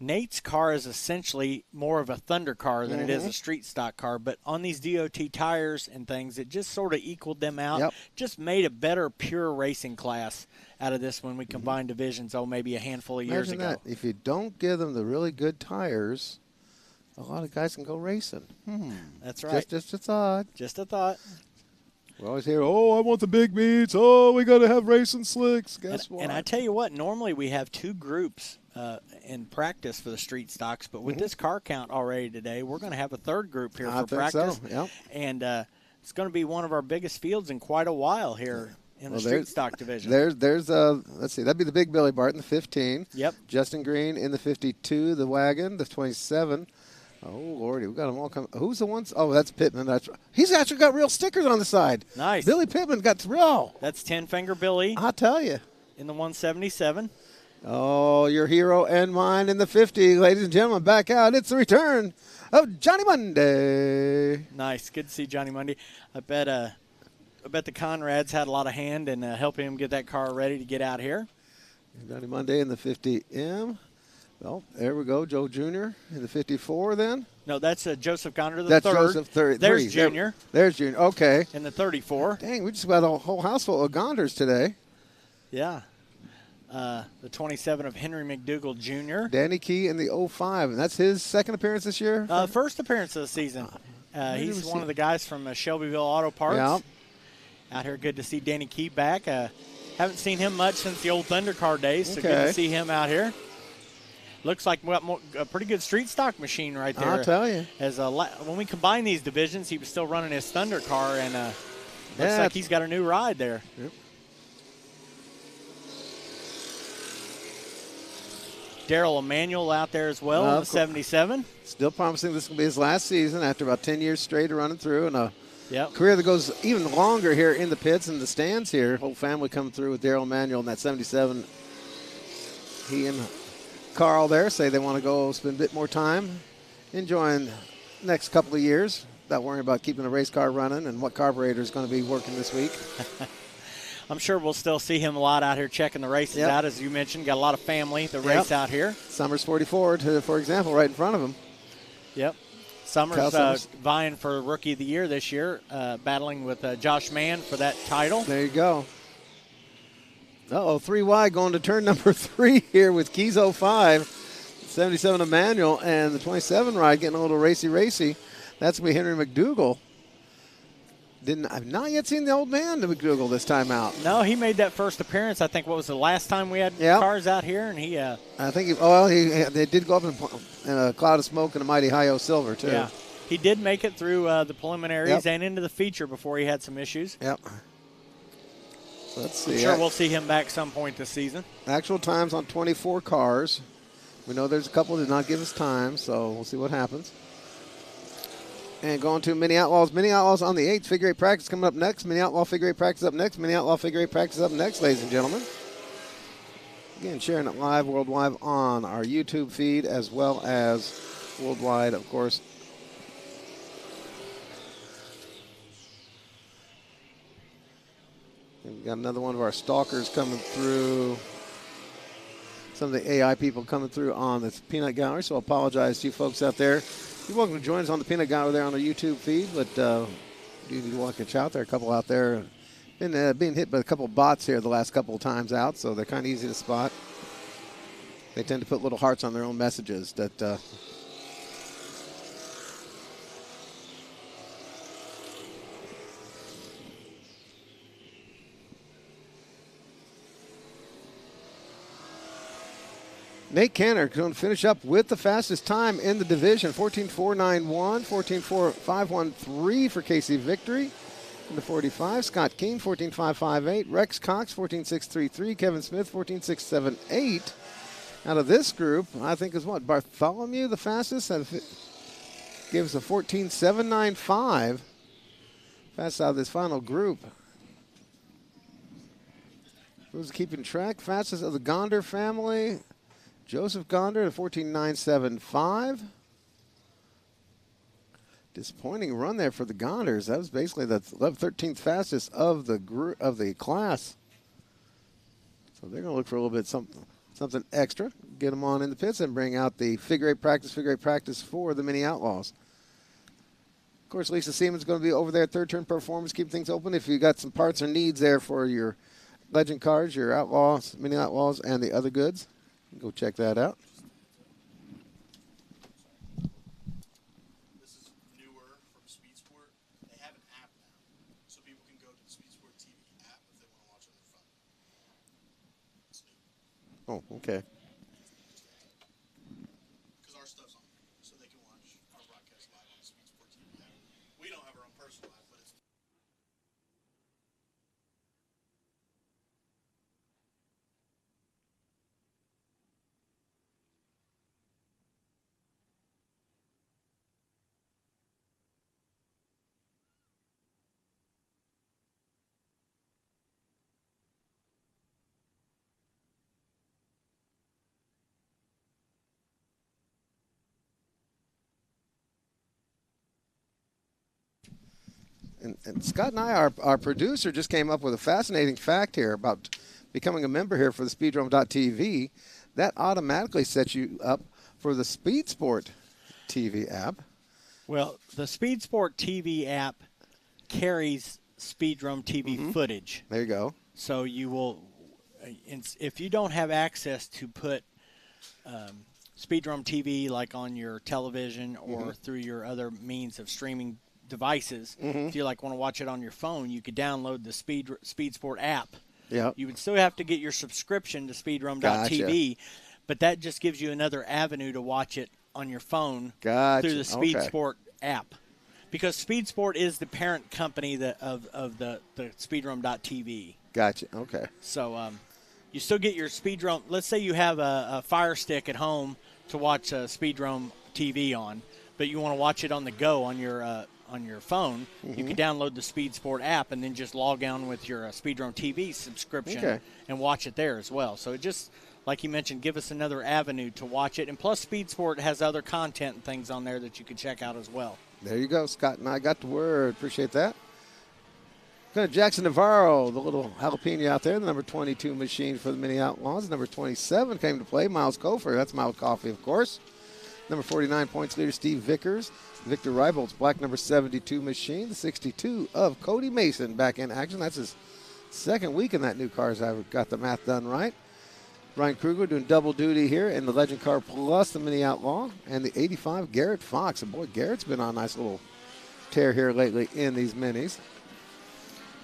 Nate's car is essentially more of a Thunder car than it is a street stock car, but on these DOT tires and things, it just sort of equaled them out, just made a better pure racing class out of this when we combined divisions, maybe a handful of years ago. That. If you don't give them the really good tires, a lot of guys can go racing. That's right. Just a thought. Just a thought. We always hear, I want the big meets. Oh, we got to have racing slicks. Guess what? And I tell you what, normally we have two groups in practice for the street stocks, but with this car count already today, we're going to have a third group here for practice. So. Yep. And it's going to be one of our biggest fields in quite a while here in the street stock division. There's let's see, that'd be the big Billy Barton, the 15. Yep. Justin Green in the 52, the wagon, the 27. Oh, Lordy, we got them all coming. Who's the ones? Oh, that's Pittman. He's actually got real stickers on the side. Nice. Billy Pittman got real. That's 10-finger Billy. I'll tell you. In the 177. Oh, your hero and mine in the 50. Ladies and gentlemen, back out. It's the return of Johnny Monday. Nice. Good to see Johnny Monday. I bet the Conrads had a lot of hand in helping him get that car ready to get out here. Johnny Monday in the 50M. Well, there we go. Joe Jr. in the 54 then. No, that's Joseph Gonder the that's third. Joseph third. There's Junior. There's Junior. Okay. In the 34. Dang, we just got a whole house full of Gonders today. Yeah. The 27 of Henry McDougall Jr. Danny Key in the 05, and that's his second appearance this year? First appearance of the season. He's one of the guys from Shelbyville Auto Parts. Yeah. Out here, good to see Danny Key back. Haven't seen him much since the old Thundercar days, so good to see him out here. Looks like a pretty good street stock machine right there. I'll tell you. When we combine these divisions, he was still running his Thunder car, and looks like he's got a new ride there. Yep. Daryl Emanuel out there as well in the 77. Still promising this will be his last season after about 10 years straight of running through, and a career that goes even longer here in the pits and the stands here. Whole family coming through with Daryl Emanuel in that 77. He and Carl there say they want to go spend a bit more time enjoying the next couple of years without worrying about keeping the race car running and what carburetor is going to be working this week. I'm sure we'll still see him a lot out here checking the races out, as you mentioned. Got a lot of family that race out here. Summers 44, for example, right in front of him. Yep. Summers vying for Rookie of the Year this year, battling with Josh Mann for that title. There you go. 3 wide going to turn number 3 here with Keys 05, 77 Emmanuel, and the 27 ride getting a little racy. That's going to be Henry McDougal. I've not yet seen the old man, McDougal, this time out. No, he made that first appearance. I think what was the last time we had cars out here, and he. I think they did go up in a cloud of smoke and a mighty high-o silver too. Yeah, he did make it through the preliminaries and into the feature before he had some issues. Yep. Let's see. I'm sure we'll see him back some point this season. Actual times on 24 cars. We know there's a couple that did not give us time, so we'll see what happens. And going to Mini Outlaws. Mini Outlaws on the 8th. Figure 8 practice coming up next. Mini Outlaw Figure 8 practice up next. Mini Outlaw Figure 8 practice up next, ladies and gentlemen. Again, sharing it live, worldwide on our YouTube feed as well as worldwide, of course. We've got another one of our stalkers coming through. Some of the AI people coming through on the Peanut Gallery, so I apologize to you folks out there. You're welcome to join us on the Peanut Gallery there on our YouTube feed, but you need to watch out there. A couple out there been being hit by a couple bots here the last couple of times out, so they're kind of easy to spot. They tend to put little hearts on their own messages that Nate Canner going to finish up with the fastest time in the division, 14.491, 14.4513 for Casey Victory. In the 45, Scott King, 14.558, Rex Cox, 14.633, Kevin Smith, 14.678. Out of this group, I think is what, Bartholomew, the fastest, gives a 14.795. Fastest out of this final group. Who's keeping track? Fastest of the Gonder family. Joseph Gonder at 14.975. Disappointing run there for the Gonders. That was basically the 13th fastest of the class. So they're going to look for a little bit something extra. Get them on in the pits and bring out the figure eight practice for the Mini Outlaws. Of course, Lisa Seaman's going to be over there at Third Turn Performance, keep things open. If you got some parts or needs there for your Legend cars, your Outlaws, Mini Outlaws, and the other goods, go check that out. This is newer from Speed Sport. They have an app now, so people can go to the Speed Sport TV app if they want to watch on their phone. It's new. Oh, okay. Because our stuff's on there, so they can watch our broadcast live on the Speed Sport TV app. We don't have our own personal app, but it's And Scott and I, our producer, just came up with a fascinating fact here about becoming a member here for the Speedrome.tv. That automatically sets you up for the Speed Sport TV app. Well, the Speed Sport TV app carries Speedrome TV footage. There you go. So you will, if you don't have access to put Speedrome TV like on your television or through your other means of streaming devices, if you like want to watch it on your phone, you could download the Speed Sport app. Yeah. You would still have to get your subscription to Speedrome.tv, but that just gives you another avenue to watch it on your phone through the Speed Sport app. Because Speed Sport is the parent company of the Speedrome.tv. Gotcha. Okay. So you still get your Speedrome. Let's say you have a Fire Stick at home to watch Speedrome TV on, but you want to watch it on the go on your phone. You can download the Speed Sport app and then just log on with your Speedrome TV subscription and watch it there as well. So it just, like you mentioned, give us another avenue to watch it. And plus Speed Sport has other content and things on there that you can check out as well. There you go. Scott and I got the word. Appreciate that. Go to Jackson Navarro, the little jalapeno out there, the number 22 machine for the Mini Outlaws. Number 27 came to play, Miles Kofer. That's Miles Coffee, of course. Number 49 points leader Steve Vickers. Victor Reibolt's black number 72 machine. The 62 of Cody Mason back in action. That's his second week in that new car, as I got the math done right. Ryan Kruger doing double duty here in the Legend car plus the Mini Outlaw. And the 85 Garrett Fox. And boy, Garrett's been on a nice little tear here lately in these minis.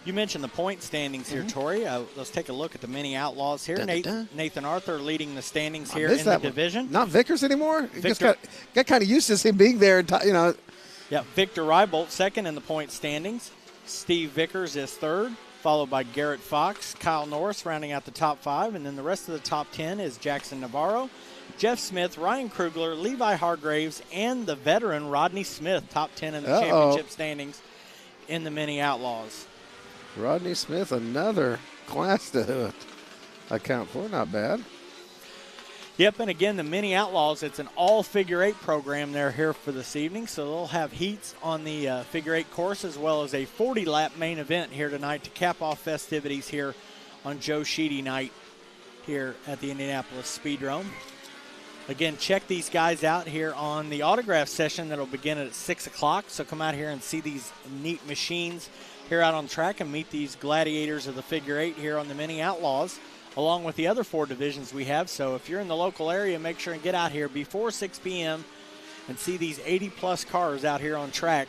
You mentioned the point standings here, Tori. Let's take a look at the Mini Outlaws here. Nathan Arthur leading the standings here in the division. Not Vickers anymore? Just got kind of used to him being there. Yeah, Victor Reibolt second in the point standings. Steve Vickers is third, followed by Garrett Fox, Kyle Norris rounding out the top 5, and then the rest of the top 10 is Jackson Navarro, Jeff Smith, Ryan Krugler, Levi Hargraves, and the veteran Rodney Smith, top 10 in the championship standings in the Mini Outlaws. Rodney Smith, another class to account for. Not bad. Yep, and again, the Mini Outlaws, it's an all figure 8 program they're here for this evening, so they'll have heats on the figure 8 course as well as a 40-lap main event here tonight to cap off festivities here on Joe Sheedy night here at the Indianapolis Speedrome. Again, check these guys out here on the autograph session that will begin at 6 o'clock, so come out here and see these neat machines here out on track and meet these gladiators of the figure 8 here on the Mini Outlaws, along with the other 4 divisions we have. So if you're in the local area, make sure and get out here before 6 p.m. and see these 80-plus cars out here on track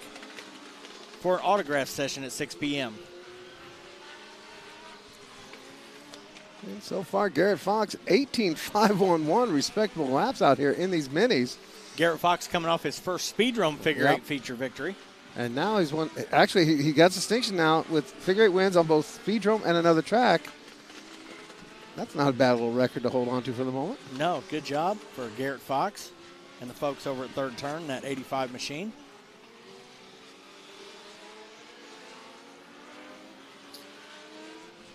for an autograph session at 6 p.m. And so far, Garrett Fox, 18.511 respectable laps out here in these minis. Garrett Fox coming off his first Speedrome figure 8 feature victory. And now he's won. Actually, he got distinction now with figure 8 wins on both Speedrome and another track. That's not a bad little record to hold on to for the moment. No, good job for Garrett Fox and the folks over at Third Turn, that 85 machine.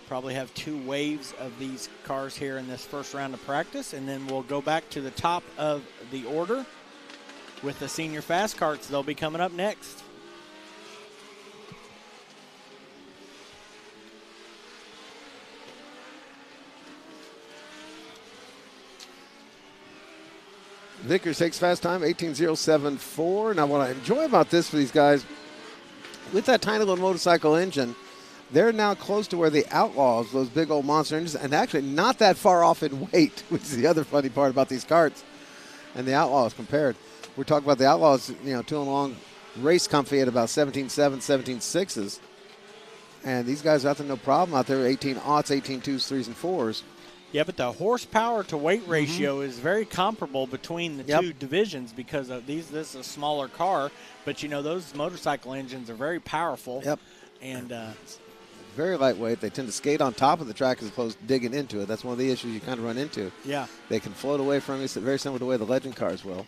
Probably have 2 waves of these cars here in this first round of practice, and then we'll go back to the top of the order with the senior Faskarts. They'll be coming up next. Vickers takes fast time, 18.074. Now, what I enjoy about this for these guys, with that tiny little motorcycle engine, they're now close to where the Outlaws, those big old monster engines, and actually not that far off in weight, which is the other funny part about these karts and the Outlaws compared. We're talking about the Outlaws, tooling along race comfy at about 17.7, 17.6s. And these guys out there, no problem out there, 18 aughts, 18 2s, 3s, and 4s. Yeah, but the horsepower to weight ratio is very comparable between the 2 divisions because of this is a smaller car, but those motorcycle engines are very powerful. Yep. And very lightweight. They tend to skate on top of the track as opposed to digging into it. That's one of the issues you kind of run into. Yeah. They can float away from you, very similar to the way the Legend cars will.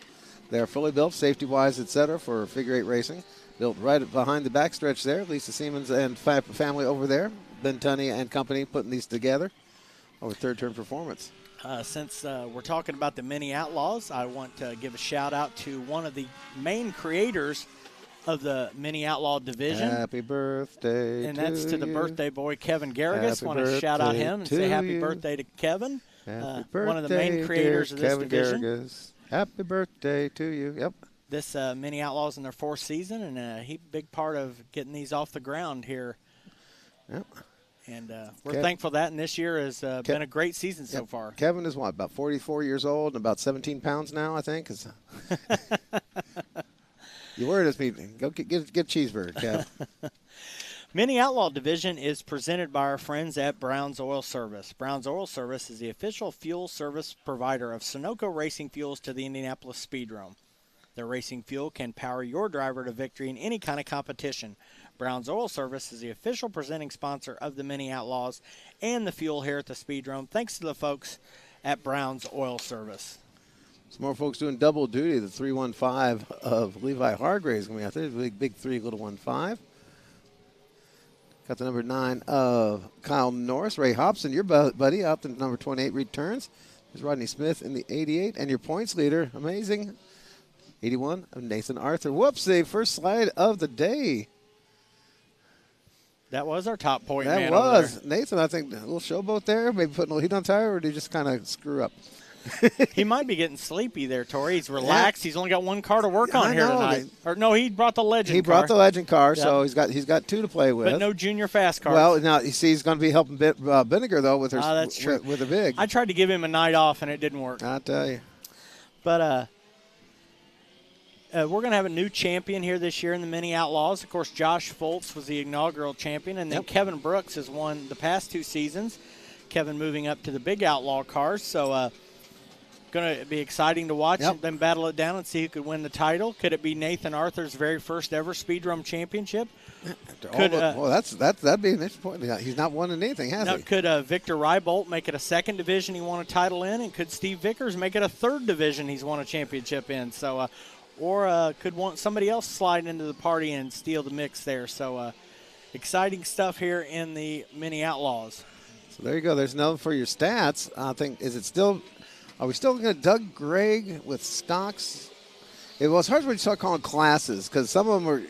They are fully built, safety-wise, etc., for figure 8 racing. Built right behind the backstretch there. Lisa Siemens and family over there. Ben Tunney and company putting these together over Third Turn Performance. Since we're talking about the Mini Outlaws, I want to give a shout-out to one of the main creators of the Mini Outlaw division. Happy birthday and that's to the birthday boy, Kevin Garrigus. Want to shout out him and say happy birthday to Kevin. Happy birthday, one of the main creators of this Kevin division. Garrigus. Happy birthday to you. Yep. This Mini Outlaws in their 4th season, and he big part of getting these off the ground here. Yep. And we're thankful that, and this year has been a great season so far. Kevin is what, about 44 years old and about 17 pounds now, I think. You worried us, me. Go get a cheeseburger, Kev. Mini Outlaw division is presented by our friends at Brown's Oil Service. Brown's Oil Service is the official fuel service provider of Sunoco Racing Fuels to the Indianapolis Speedrome. Their racing fuel can power your driver to victory in any kind of competition. Brown's Oil Service is the official presenting sponsor of the Mini Outlaws and the fuel here at the Speedrome. Thanks to the folks at Brown's Oil Service. Some more folks doing double duty. The 315 of Levi Hargraves going to be out there. Big 3, little 15. Got the number 9 of Kyle Norris. Ray Hobson, your buddy, out the number 28 returns. There's Rodney Smith in the 88. And your points leader, amazing, 81 of Nathan Arthur. Whoops, the first slide of the day. That was our top point that man was. over there. Nathan, I think, a little showboat there. Maybe putting a little heat on tire, or did he just kind of screw up? He might be getting sleepy there, Tori. He's relaxed. He's only got one car to work on I here know. tonight. Or no, he brought the Legend car. He brought the Legend car, Yep. so he's got 2 to play with. But no junior fast cars. Well, now you see, he's going to be helping Vinegar though with her. That's true. With a big. I tried to give him a night off, and it didn't work. I tell you. But we're going to have a new champion here this year in the Mini Outlaws. Of course, Josh Foltz was the inaugural champion, and then Kevin Brooks has won the past 2 seasons. Kevin moving up to the big Outlaw cars, so going to be exciting to watch them battle it down and see who could win the title. Could it be Nathan Arthur's very first ever Speedrome championship? Well, that'd be an interesting point. He's not won anything, has he? Could Victor Rybolt make it a 2nd division he won a title in, and could Steve Vickers make it a 3rd division he's won a championship in? So, could somebody else slide into the party and steal the mix there? So, exciting stuff here in the Mini Outlaws. So there you go. There's another for your stats. I think are we still looking at Doug Gregg with stocks? It was hard when you start calling classes because some of them were,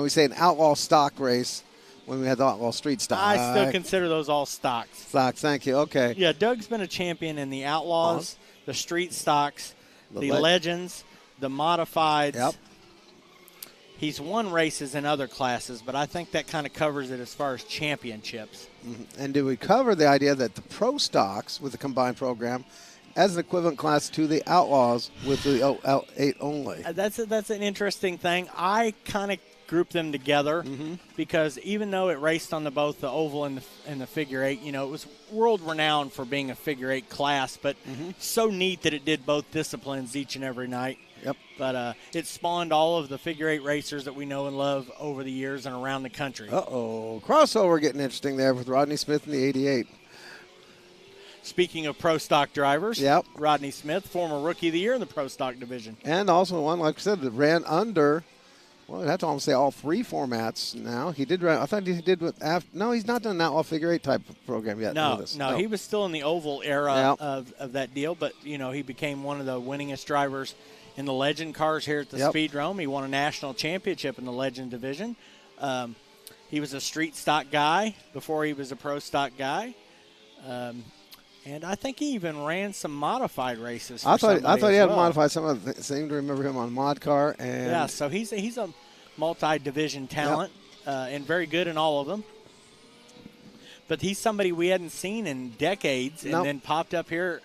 we say an outlaw stock race when we had the outlaw street stock. I still consider those all stocks. Stocks, thank you. Okay. Yeah, Doug's been a champion in the outlaws, the street stocks, the legends, the modifieds. Yep. He's won races in other classes, but I think that kind of covers it as far as championships. Mm-hmm. And do we cover the idea that the pro stocks with the combined program as an equivalent class to the outlaws with the 8 only? That's an interesting thing. I kind of group them together because even though it raced on both the oval and the figure 8, it was world renowned for being a figure 8 class, but so neat that it did both disciplines each and every night. Yep. But it spawned all of the figure 8 racers that we know and love over the years and around the country. Crossover getting interesting there with Rodney Smith in the 88. Speaking of pro stock drivers, Rodney Smith, former Rookie of the Year in the pro stock division. And also one, like I said, that ran under, well, I'd have to almost say all 3 formats now. He did run, I thought he did with, no, he's not done an outlaw figure 8 type of program yet. No, he was still in the oval era of that deal, but, he became one of the winningest drivers in the Legend cars here at the Speedrome. He won a national championship in the Legend division. He was a street stock guy before he was a pro stock guy. And I think he even ran some modified races. I thought he had modified some of the. Seem to remember him on mod car and so he's a multi-division talent and very good in all of them. But he's somebody we hadn't seen in decades, and then popped up here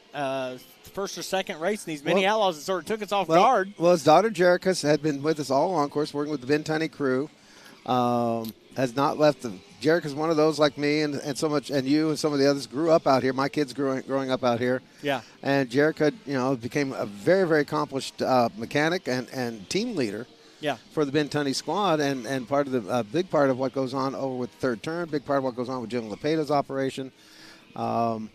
first or second race in these Mini Outlaws and sort of took us off guard. Well, his daughter Jerica had been with us all along, of course, working with the Ben Tunney crew. Has not left them. Jerica's one of those like me and so much, and you and some of the others grew up out here. My kids growing up out here. Yeah. And Jerica, became a very, very accomplished mechanic and team leader. Yeah. For the Ben Tunney squad, and part of the big part of what goes on over with Third Turn, big part of what goes on with Jim Lepeda's operation. And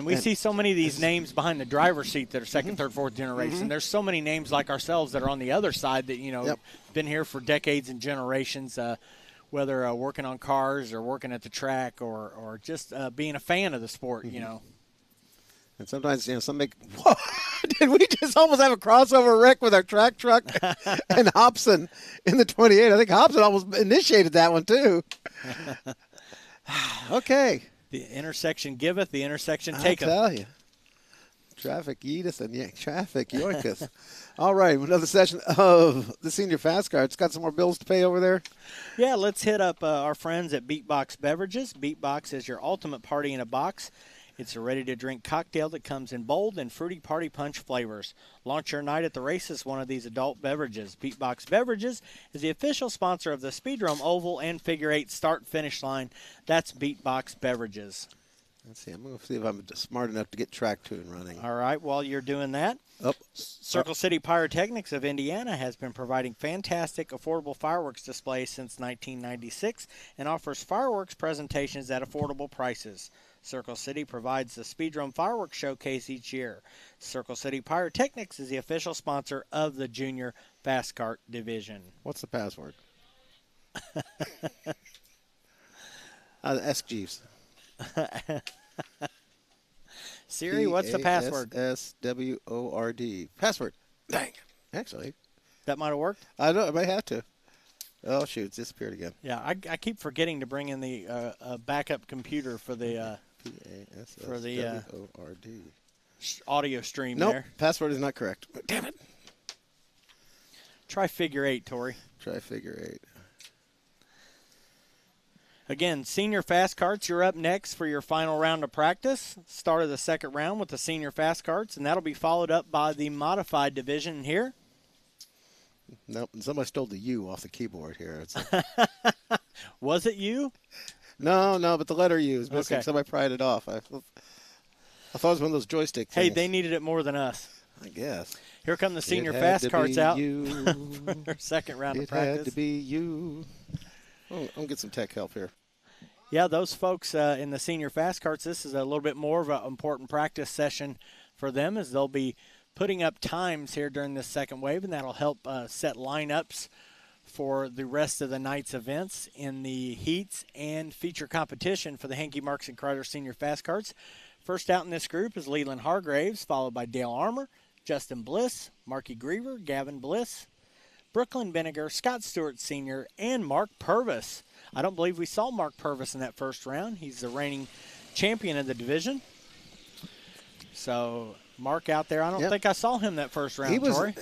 we see so many of these names behind the driver's seat that are second, third, fourth generation. There's so many names like ourselves that are on the other side that, been here for decades and generations, whether working on cars or working at the track or just being a fan of the sport, And sometimes, some make, whoa, did we just almost have a crossover wreck with our track truck and Hobson in the 28? I think Hobson almost initiated that one, too. Okay. The intersection giveth, the intersection taketh. I tell you. Traffic eateth and traffic yoinketh. All right, another session of the Senior Fast Carts. Got some more bills to pay over there? Yeah, let's hit up our friends at Beatbox Beverages. Beatbox is your ultimate party in a box. It's a ready-to-drink cocktail that comes in bold and fruity party punch flavors. Launch your night at the races one of these adult beverages. Beatbox Beverages is the official sponsor of the Speedrome Oval and Figure 8 start-finish line. That's Beatbox Beverages. Let's see. I'm going to see if I'm smart enough to get track tune running. All right. While you're doing that, Circle City Pyrotechnics of Indiana has been providing fantastic, affordable fireworks displays since 1996 and offers fireworks presentations at affordable prices. Circle City provides the Speedrome Fireworks Showcase each year. Circle City Pyrotechnics is the official sponsor of the Junior Fast Kart Division. What's the password? Ask Jeeves. Siri, what's the password? SWORD. Password. Dang. Actually. That might have worked? I know. I might have to. Oh, shoot. It's disappeared again. Yeah, I keep forgetting to bring in the backup computer for the PASSWORD. audio stream Nope, there. password is not correct. Damn it. Try figure 8, Tori. Try figure 8. Again, senior fast carts, you're up next for your final round of practice. Start of the second round with the senior fast carts, and that'll be followed up by the modified division here. Nope, somebody stole the U off the keyboard here. It's Was it you? no, but the letter U is missing. Okay. Somebody pried it off. I thought it was one of those joystick things. Hey, they needed it more than us. I guess. Here come the senior It had fast to carts be out you. for their second round of It practice. had to be you. Oh, I'm gonna get some tech help here. Yeah, those folks in the senior fast carts, this is a little bit more of an important practice session for them, as they'll be putting up times here during this second wave, and that'll help set lineups for the rest of the night's events in the heats and feature competition for the Hankey Marks and Kreider Senior Fast Carts. First out in this group is Leland Hargraves, followed by Dale Armour, Justin Bliss, Marky Griever, Gavin Bliss, Brooklyn Vinegar, Scott Stewart Sr., and Mark Purvis. I don't believe we saw Mark Purvis in that first round. He's the reigning champion of the division. So Mark out there, I don't think I saw him that first round, He was Tori.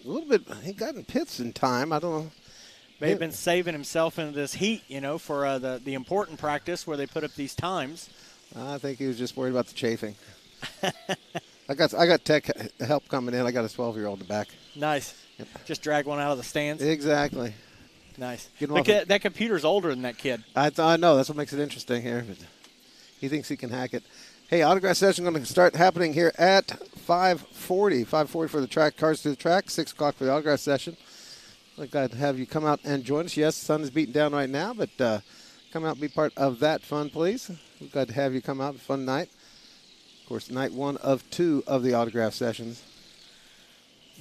a little bit. He got in pits in time. I don't know. May have been saving himself into this heat, for the important practice where they put up these times. I think he was just worried about the chafing. I got tech help coming in. I got a 12-year-old in the back. Nice. Yep. Just drag one out of the stands. Exactly. Nice. Get him Look off at that computer's older than that kid. I know. That's what makes it interesting here. But he thinks he can hack it. Hey, autograph session going to start happening here at 5:40. 5:40 for the track. Cars to the track. 6 o'clock for the autograph session. We're glad to have you come out and join us. Yes, the sun is beating down right now, but come out and be part of that fun, please. We're glad to have you come out. Fun night. Of course, night 1 of 2 of the autograph sessions.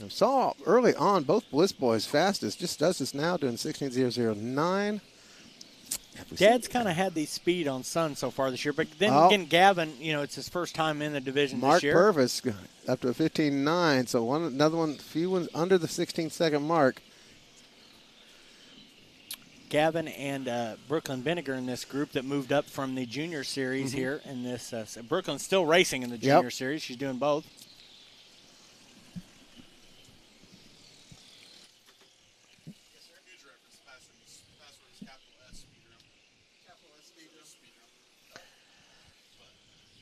I saw early on both Bliss boys fastest. Just does this now, doing 16:009. Dad's kind of had the speed on Sun so far this year, but then again, Gavin, it's his first time in the division Mark this year. Purvis up to a 15:09, so another one, few ones under the 16-second mark. Gavin and Brooklyn Vinegar in this group that moved up from the junior series here in this. Brooklyn's still racing in the junior series. She's doing both. Yes, sir. Huge reference. Password is capital S, Speedrome. Capital S, Speedrome.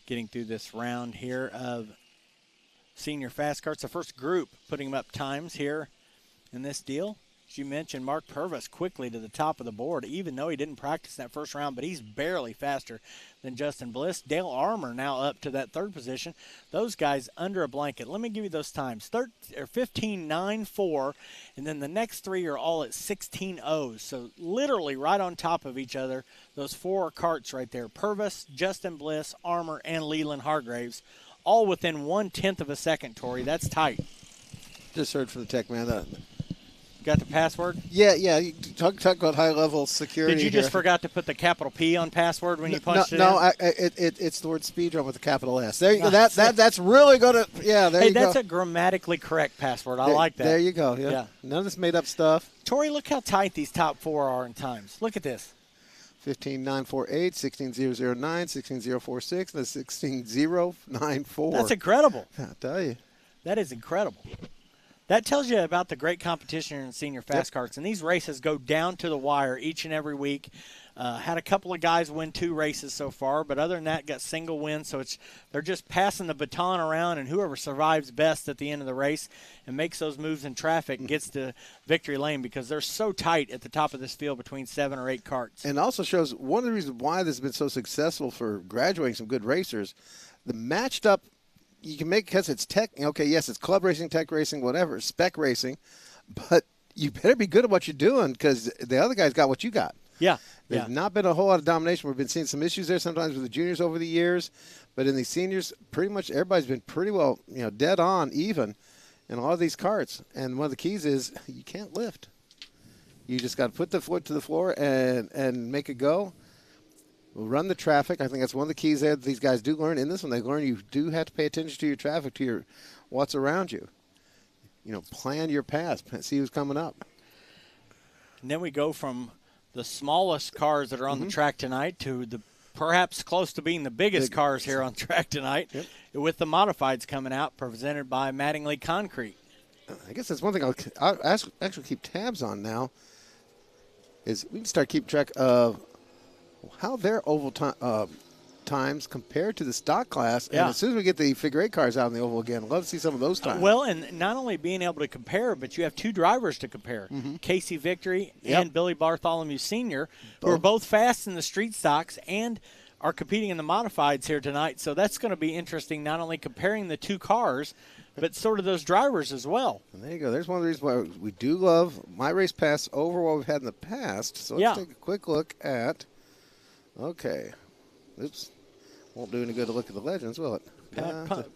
Getting through this round here of senior fast carts. The first group putting up times here in this deal. As you mentioned, Mark Purvis quickly to the top of the board, even though he didn't practice that first round, but he's barely faster than Justin Bliss. Dale Armour now up to that third position. Those guys under a blanket. Let me give you those times. 15:9.4, and then the next 3 are all at 16:0. So literally right on top of each other, those 4 carts right there. Purvis, Justin Bliss, Armour, and Leland Hargraves, all within 1/10 of a second, Tori. That's tight. Just heard from the tech man. Got the password? Yeah. You talk about high-level security. Did you just here. forgot to put the capital P on password when you punched it in? No, it's the word Speedrome with a capital S. There you go. Nice. That's really going to, there Hey, you go. that's a grammatically correct password. I like that. There you go. Yeah. None of this made-up stuff. Tori, look how tight these top 4 are in times. Look at this. 15:948, 16:009, 16:046, and 16:094. That's incredible. I tell you. That is incredible. That tells you about the great competition in senior fast carts. And these races go down to the wire each and every week. Had a couple of guys win 2 races so far, but other than that, got single wins. So they're just passing the baton around, and whoever survives best at the end of the race and makes those moves in traffic gets to victory lane, because they're so tight at the top of this field between 7 or 8 carts. And also shows one of the reasons why this has been so successful for graduating some good racers. The matched up, you can make, because it's tech, okay, yes, it's club racing, tech racing, whatever, spec racing, but you better be good at what you're doing, because the other guy's got what you got. Yeah. There's not been a whole lot of domination. We've been seeing some issues there sometimes with the juniors over the years, but in the seniors, pretty much everybody's been pretty well, dead on even in all of these carts. And one of the keys is you can't lift. You just got to put the foot to the floor and make it go. We'll run the traffic. I think that's one of the keys there that these guys do learn. In this one, they learn you do have to pay attention to your traffic, to your what's around you. Plan your path. See who's coming up. And then we go from the smallest cars that are on the track tonight to the perhaps close to being the biggest cars here on track tonight, with the modifieds coming out, presented by Mattingly Concrete. I guess that's one thing I'll actually keep tabs on now, is we can start keeping track of how their oval times compare to the stock class. And as soon as we get the figure 8 cars out in the oval again, I'd love to see some of those times. Well, and not only being able to compare, but you have 2 drivers to compare, Casey Victory and Billy Bartholomew Sr., who are both fast in the street stocks and are competing in the modifieds here tonight. So that's going to be interesting, not only comparing the 2 cars, but sort of those drivers as well. And there you go. There's one of the reasons why we do love My Race Pass over what we've had in the past. So let's take a quick look at, oops, won't do any good to look at the legends, will it?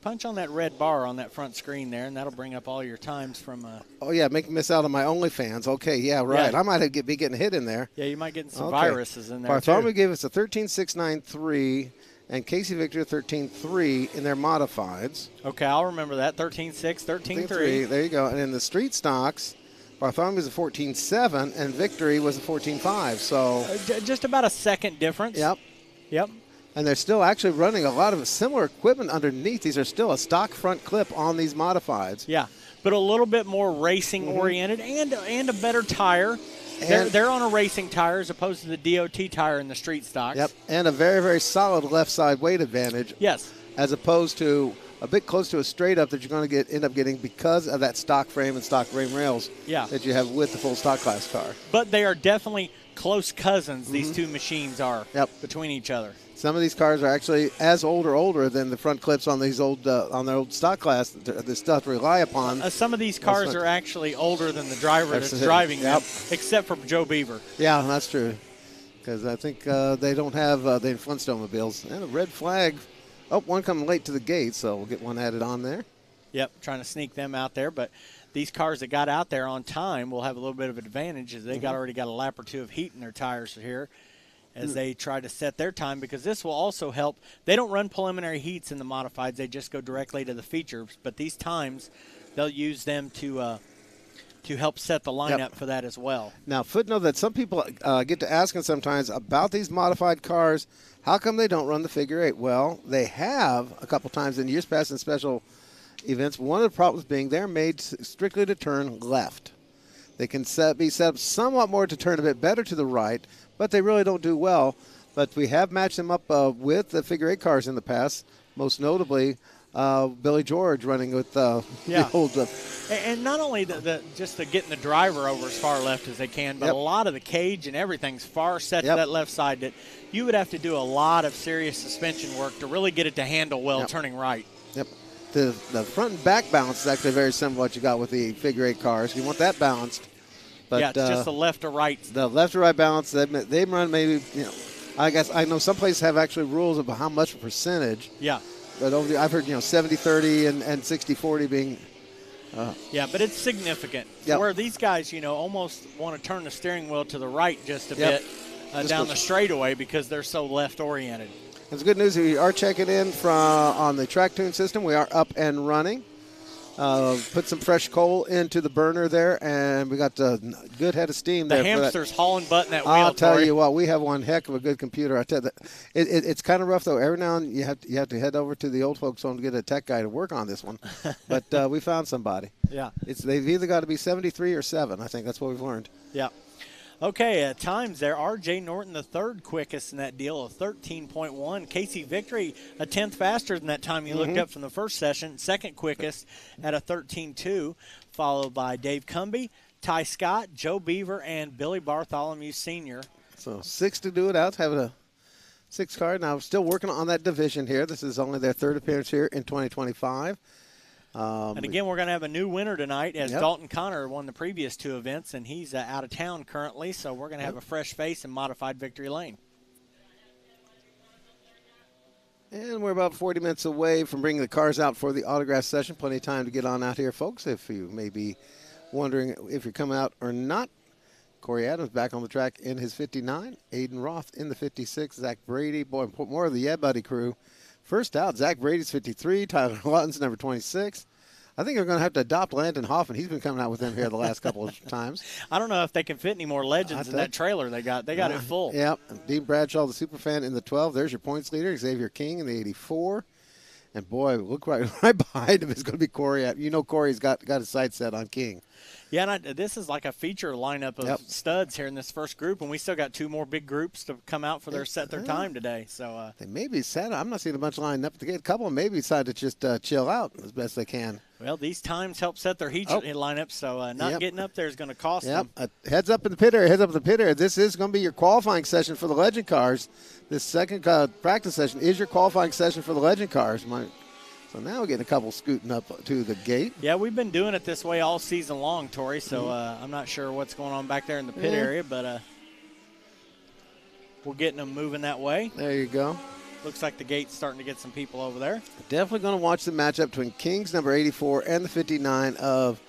Punch on that red bar on that front screen there, and that'll bring up all your times from oh, yeah, make me miss out on my OnlyFans. Okay, yeah, right. Yeah. I might be getting hit in there. Yeah, you might get some viruses in there, Bartholomew gave us a 13.693, and Casey Victor 13.3 in their modifieds. Okay, I'll remember that. 13.6, 13.3. There you go. And in the street stocks, Bartholomew was a 14.7, and Victory was a 14.5. So just about a second difference. Yep. And they're still actually running a lot of similar equipment underneath. These are still a stock front clip on these modifieds. Yeah, but a little bit more racing oriented and a better tire. They're on a racing tire as opposed to the DOT tire in the street stocks. Yep, and a very, very solid left side weight advantage. Yes. As opposed to a bit close to a straight up that you're going to end up getting because of that stock frame and stock frame rails that you have with the full stock class car. But they are definitely close cousins, these 2 machines are between each other. Some of these cars are actually as old or older than the front clips on these old on their old stock class. The stuff to rely upon. Some of these cars are actually older than the driver that's driving them, except for Joe Beaver. Yeah, that's true. Because I think they don't have the Flintstonemobiles. And a red flag. Oh, one coming late to the gate, so we'll get one added on there. Yep, trying to sneak them out there. But these cars that got out there on time will have a little bit of an advantage as they already got a lap or 2 of heat in their tires here as they try to set their time, because this will also help. They don't run preliminary heats in the modifieds. They just go directly to the features. But these times, they'll use them to help set the lineup for that as well. Now, footnote that some people get to asking sometimes about these modified cars, how come they don't run the figure 8? Well, they have a couple times in years past in special events. One of the problems being they're made strictly to turn left. They can be set up somewhat more to turn a bit better to the right, but they really don't do well. But we have matched them up with the figure 8 cars in the past, most notably Billy George running with the old. And not only just getting the driver over as far left as they can, but a lot of the cage and everything's far set to that left side that you would have to do a lot of serious suspension work to really get it to handle well turning right. Yep. The front and back balance is actually very similar to what you got with the figure 8 cars. You want that balanced. But, it's just the left to right. The left to right balance, they run maybe, I guess I know some places have actually rules about how much percentage. Yeah. But I've heard, 70-30 and 60-40 being. But it's significant. Where these guys, almost want to turn the steering wheel to the right just a bit down the straightaway because they're so left oriented. It's good news. We are checking in on the track tune system. We are up and running. Put some fresh coal into the burner there, and we got a good head of steam there. The hamster's hauling butt in that wheel. I'll tell you what, we have one heck of a good computer. I tell you that it's kind of rough though. Every now and then you have to head over to the old folks' home to get a tech guy to work on this one. But we found somebody. Yeah, they've either got to be 73 or 7. I think that's what we've learned. Yeah. Okay, times there. R.J. Norton, the third quickest in that deal of 13.1. Casey Victory, a tenth faster than that time you looked up from the first session. Second quickest at a 13.2, followed by Dave Cumby, Ty Scott, Joe Beaver, and Billy Bartholomew Sr. So 6 to do it out, having a 6 car. Now, still working on that division here. This is only their third appearance here in 2025. And again, we're going to have a new winner tonight as Dalton Connor won the previous 2 events, and he's out of town currently, so we're going to have a fresh face in modified Victory Lane. And we're about 40 minutes away from bringing the cars out for the autograph session. Plenty of time to get on out here, folks, if you may be wondering if you're coming out or not. Corey Adams back on the track in his 59. Aiden Roth in the 56. Zach Brady, boy, more of the Yeah Buddy crew. First out, Zach Brady's 53, Tyler Lawton's number 26. I think they're going to have to adopt Landon Hoffman. He's been coming out with them here the last couple of times. I don't know if they can fit any more legends in that trailer they got. They got it full. Yep. Dean Bradshaw, the superfan, in the 12. There's your points leader, Xavier King in the 84. And, boy, look right behind him is going to be Corey. You know Corey's got his sights set on King. Yeah, and this is like a feature lineup of studs here in this first group, and we still got 2 more big groups to come out for their time today. So they may be set. I'm not seeing a bunch lined up to get. A couple of them maybe decide to just chill out as best they can. Well, these times help set their heat lineup, so not getting up there is going to cost them. Heads up in the pit area. Heads up in the pit area. This is going to be your qualifying session for the Legend cars. This second practice session is your qualifying session for the Legend cars. So now we're getting a couple scooting up to the gate. Yeah, we've been doing it this way all season long, Tori, so I'm not sure what's going on back there in the pit area, but we're getting them moving that way. There you go. Looks like the gate's starting to get some people over there. Definitely going to watch the matchup between King's number 84 and the 59 of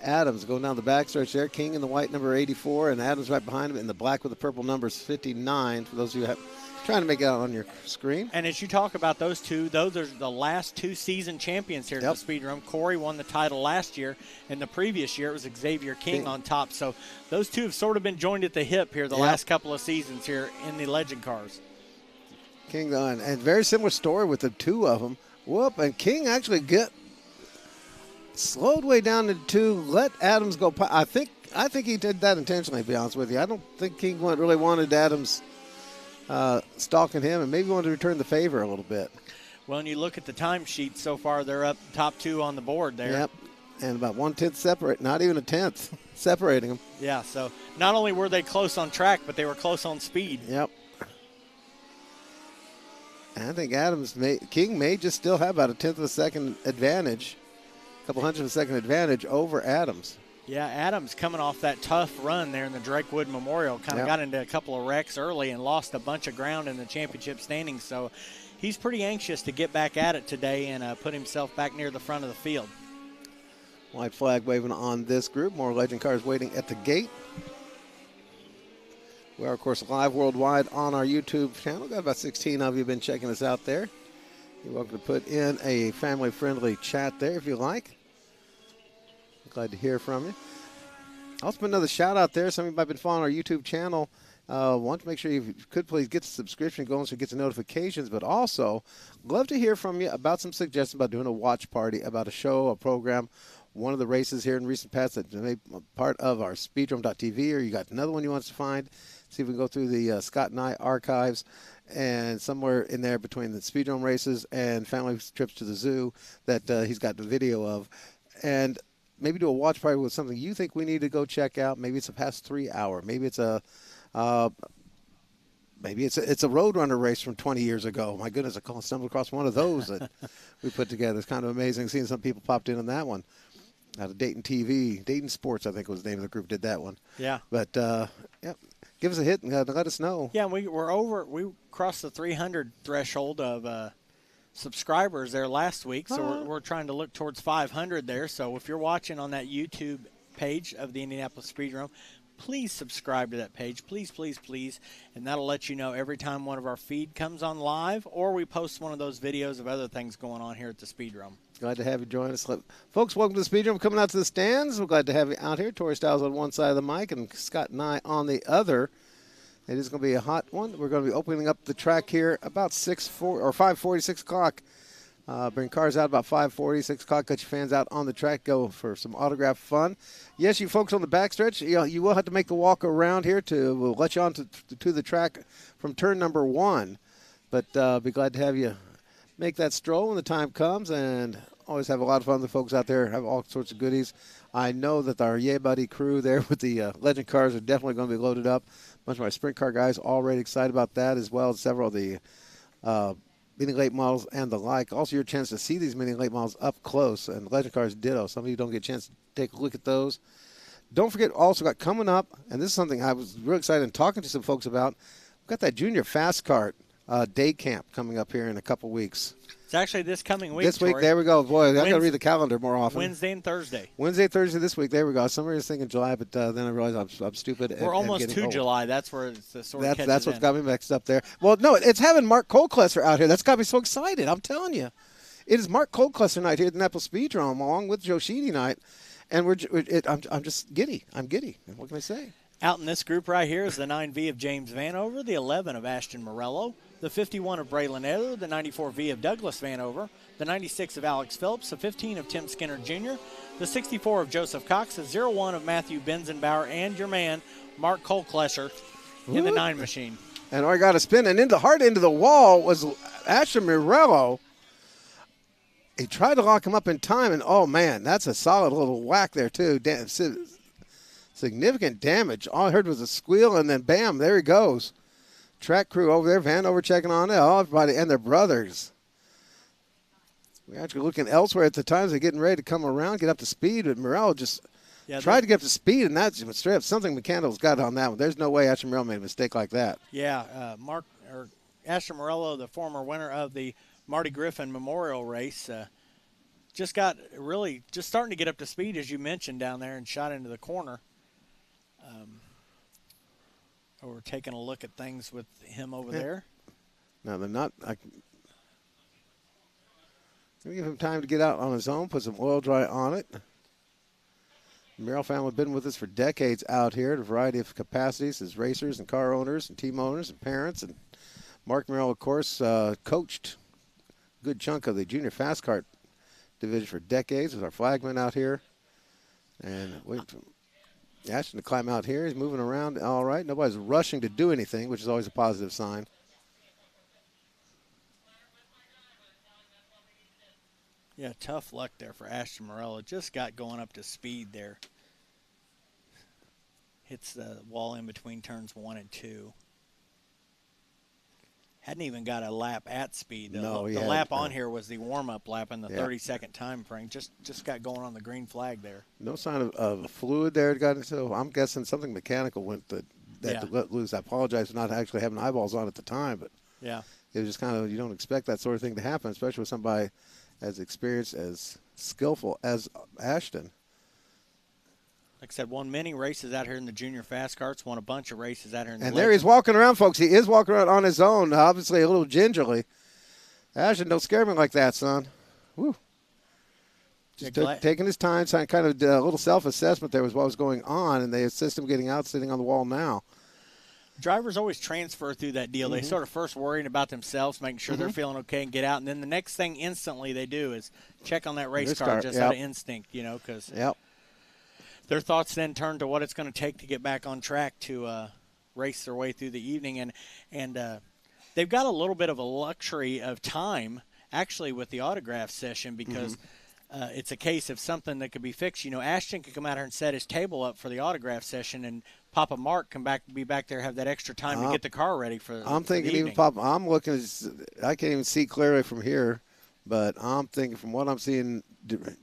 Adams. Going down the backstretch there. King in the white number 84 and Adams right behind him in the black with the purple numbers 59 for those of you who have trying to make it out on your screen. And as you talk about those two, those are the last 2 season champions here at the Speedrome. Corey won the title last year, and the previous year it was Xavier King on top. So those two have sort of been joined at the hip here the last couple of seasons here in the Legend cars. King and very similar story with the 2 of them. Whoop, and King actually slowed way down to 2, let Adams go. I think he did that intentionally, to be honest with you. I don't think King really wanted Adams stalking him, and maybe wanted to return the favor a little bit. Well, and you look at the timesheet so far, they're up top 2 on the board there. Yep, and about 1/10 separate, not even a tenth separating them. Yeah, so not only were they close on track, but they were close on speed. Yep. And I think King may just still have about a 1/10 of a second advantage, a couple hundredths of a second advantage over Adams. Yeah, Adams coming off that tough run there in the Drakewood Memorial, kind of got into a couple of wrecks early and lost a bunch of ground in the championship standings. So he's pretty anxious to get back at it today and put himself back near the front of the field. White flag waving on this group. More Legend cars waiting at the gate. We are, of course, live worldwide on our YouTube channel. Got about 16 of you been checking us out there. You're welcome to put in a family-friendly chat there if you like. Glad to hear from you. Also, put another shout out there. Some of you might have been following our YouTube channel. Want to make sure you could please get the subscription going so you get the notifications, but also love to hear from you about some suggestions about doing a watch party, about a show, a program, one of the races here in recent past that made part of our Speedrome.tv, or you got another one you want us to find. See if we can go through the Scott and I archives, and somewhere in there between the Speedrome races and family trips to the zoo that he's got the video of. And maybe do a watch party with something you think we need to go check out. Maybe it's a past 3 hour. Maybe it's a Roadrunner race from 20 years ago. My goodness, I stumbled across one of those that we put together. It's kind of amazing seeing some people popped in on that one. Out of Dayton TV, Dayton Sports, I think was the name of the group, did that one. Yeah. But give us a hit and let us know. Yeah, we crossed the 300 threshold of subscribers there last week, so we're trying to look towards 500 there. So if you're watching on that YouTube page of the Indianapolis Speedrome, please subscribe to that page, please, please, please, and that'll let you know every time one of our feed comes on live or we post one of those videos of other things going on here at the Speedrome. Glad to have you join us. Folks, welcome to the Speedrome. Coming out to the stands. We're glad to have you out here. Tori Styles on one side of the mic and Scott and I on the other. It is going to be a hot one. We're going to be opening up the track here about 5:40, 6 o'clock. Bring cars out about 5:40, 6 o'clock. Get your fans out on the track. Go for some autograph fun. Yes, you folks on the backstretch, you will have to make the walk around here. We'll let you on to the track from turn number 1. But be glad to have you make that stroll when the time comes. And always have a lot of fun. The folks out there have all sorts of goodies. I know that our Yay Buddy crew there with the Legend cars are definitely going to be loaded up. A bunch of my sprint car guys already excited about that, as well as several of the mini late models and the like. Also, your chance to see these mini late models up close, and Legend cars ditto. Some of you don't get a chance to take a look at those. Don't forget, also got coming up, and this is something I was really excited in talking to some folks about. We've got that Junior Fastkart day camp coming up here in a couple weeks. It's actually this coming week. This week, Tori. There we go. Boy, I got to read the calendar more often. Wednesday and Thursday. Wednesday, Thursday this week. There we go. Somebody was thinking July, but then I realized I'm stupid. We're almost to old. July. That's where it's the sort of That's what's got me mixed up there. Well, no, it's having Mark Kolklesser out here. That's got me so excited. I'm telling you. It is Mark Coldcluster night here at the Indianapolis Speedrome, along with Joe Sheedy night, and I'm just giddy. I'm giddy. What can I say? Out in this group right here is the 9V of James Vanover, the 11 of Ashton Morello, the 51 of Braylon Ether, the 94V of Douglas Vanover, the 96 of Alex Phillips, the 15 of Tim Skinner Jr., the 64 of Joseph Cox, the 01 of Matthew Benzenbauer, and your man, Mark Coldcluster, in the 9 machine. And I got a spin, and hard into the wall was Ashton Morello. He tried to lock him up in time, and oh man, that's a solid little whack there too. Significant damage. All I heard was a squeal, and then bam, there he goes. Track crew over there, Vanover checking on it, everybody, and their brothers. We're actually looking elsewhere at the times. They're getting ready to come around, get up to speed, but Morello just tried to get up to speed, and that's straight up something McCandless got on that one. There's no way Ashton Morello made a mistake like that. Yeah, Ashton Morello, the former winner of the Marty Griffin Memorial Race, just starting to get up to speed, as you mentioned, down there and shot into the corner. We're taking a look at things with him over there. No, they're not. We give him time to get out on his own, put some oil dry on it. The Merrill family have been with us for decades out here in a variety of capacities as racers and car owners and team owners and parents. And Mark Merrill, of course, coached a good chunk of the junior fast kart division for decades with our flagman out here. And wait for Ashton to climb out here. He's moving around all right. Nobody's rushing to do anything, which is always a positive sign. Yeah, tough luck there for Ashton Morello. Just got going up to speed there. Hits the wall in between turns 1 and 2. Hadn't even got a lap at speed. The lap on here was the warm-up lap in the 30-second time frame. Just got going on the green flag there. No sign of fluid there. So I'm guessing something mechanical went to let loose. I apologize for not actually having eyeballs on at the time, but yeah, it was just kind of, you don't expect that sort of thing to happen, especially with somebody as experienced, as skillful as Ashton. Like I said, won many races out here in the junior fast karts, won a bunch of races out here in the And there he's walking around, folks. He is walking around on his own, obviously a little gingerly. Ashton, don't scare me like that, son. Woo. Just taking his time, kind of a little self-assessment there was what was going on, and they assist him getting out, sitting on the wall now. Drivers always transfer through that deal. They sort of first worrying about themselves, making sure they're feeling okay and get out, and then the next thing instantly they do is check on that race car just out of instinct, because their thoughts then turn to what it's going to take to get back on track to race their way through the evening. And they've got a little bit of a luxury of time, actually, with the autograph session because it's a case of something that could be fixed. Ashton could come out here and set his table up for the autograph session, and Papa Mark can be back there, have that extra time to get the car ready for I'm thinking the even Papa, I'm looking, I can't even see clearly from here, but I'm thinking from what I'm seeing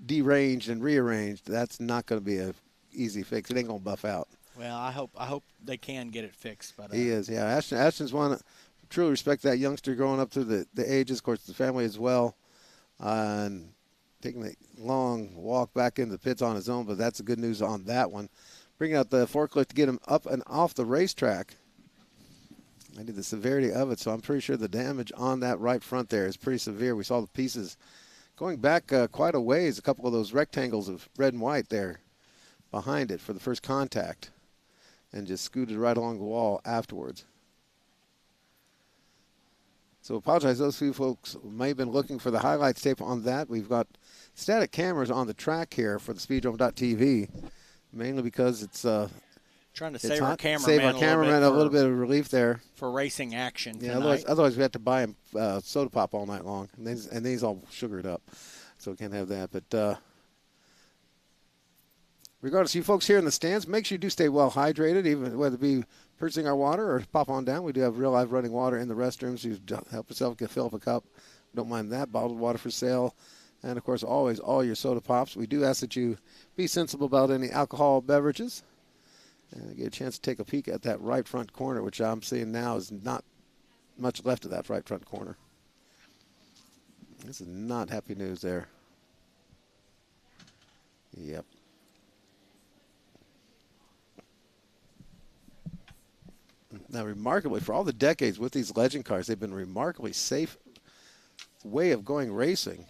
deranged and rearranged, that's not going to be a easy fix. It ain't going to buff out. Well, I hope they can get it fixed. But he is, yeah. Ashton's one, truly respect that youngster growing up through the ages, of course, the family as well, and taking the long walk back into the pits on his own, but that's the good news on that one. Bringing out the forklift to get him up and off the racetrack. I did the severity of it, so I'm pretty sure the damage on that right front there is pretty severe. We saw the pieces going back quite a ways, a couple of those rectangles of red and white there behind it for the first contact, and just scooted right along the wall afterwards. So apologize, those few folks may have been looking for the highlights tape on that. We've got static cameras on the track here for the Speedrome.tv, mainly because it's trying to save our cameraman a little bit of relief there for racing action tonight. Yeah, otherwise we have to buy him soda pop all night long, and these all sugared up, so we can't have that. But regardless, you folks here in the stands, make sure you do stay well hydrated, even whether it be purchasing our water or pop on down. We do have real live running water in the restrooms. You help yourself fill up a cup. Don't mind that. Bottled water for sale. And, of course, always all your soda pops. We do ask that you be sensible about any alcohol beverages. And get a chance to take a peek at that right front corner, which I'm seeing now is not much left of that right front corner. This is not happy news there. Yep. Now, remarkably, for all the decades with these legend cars, they've been a remarkably safe way of going racing.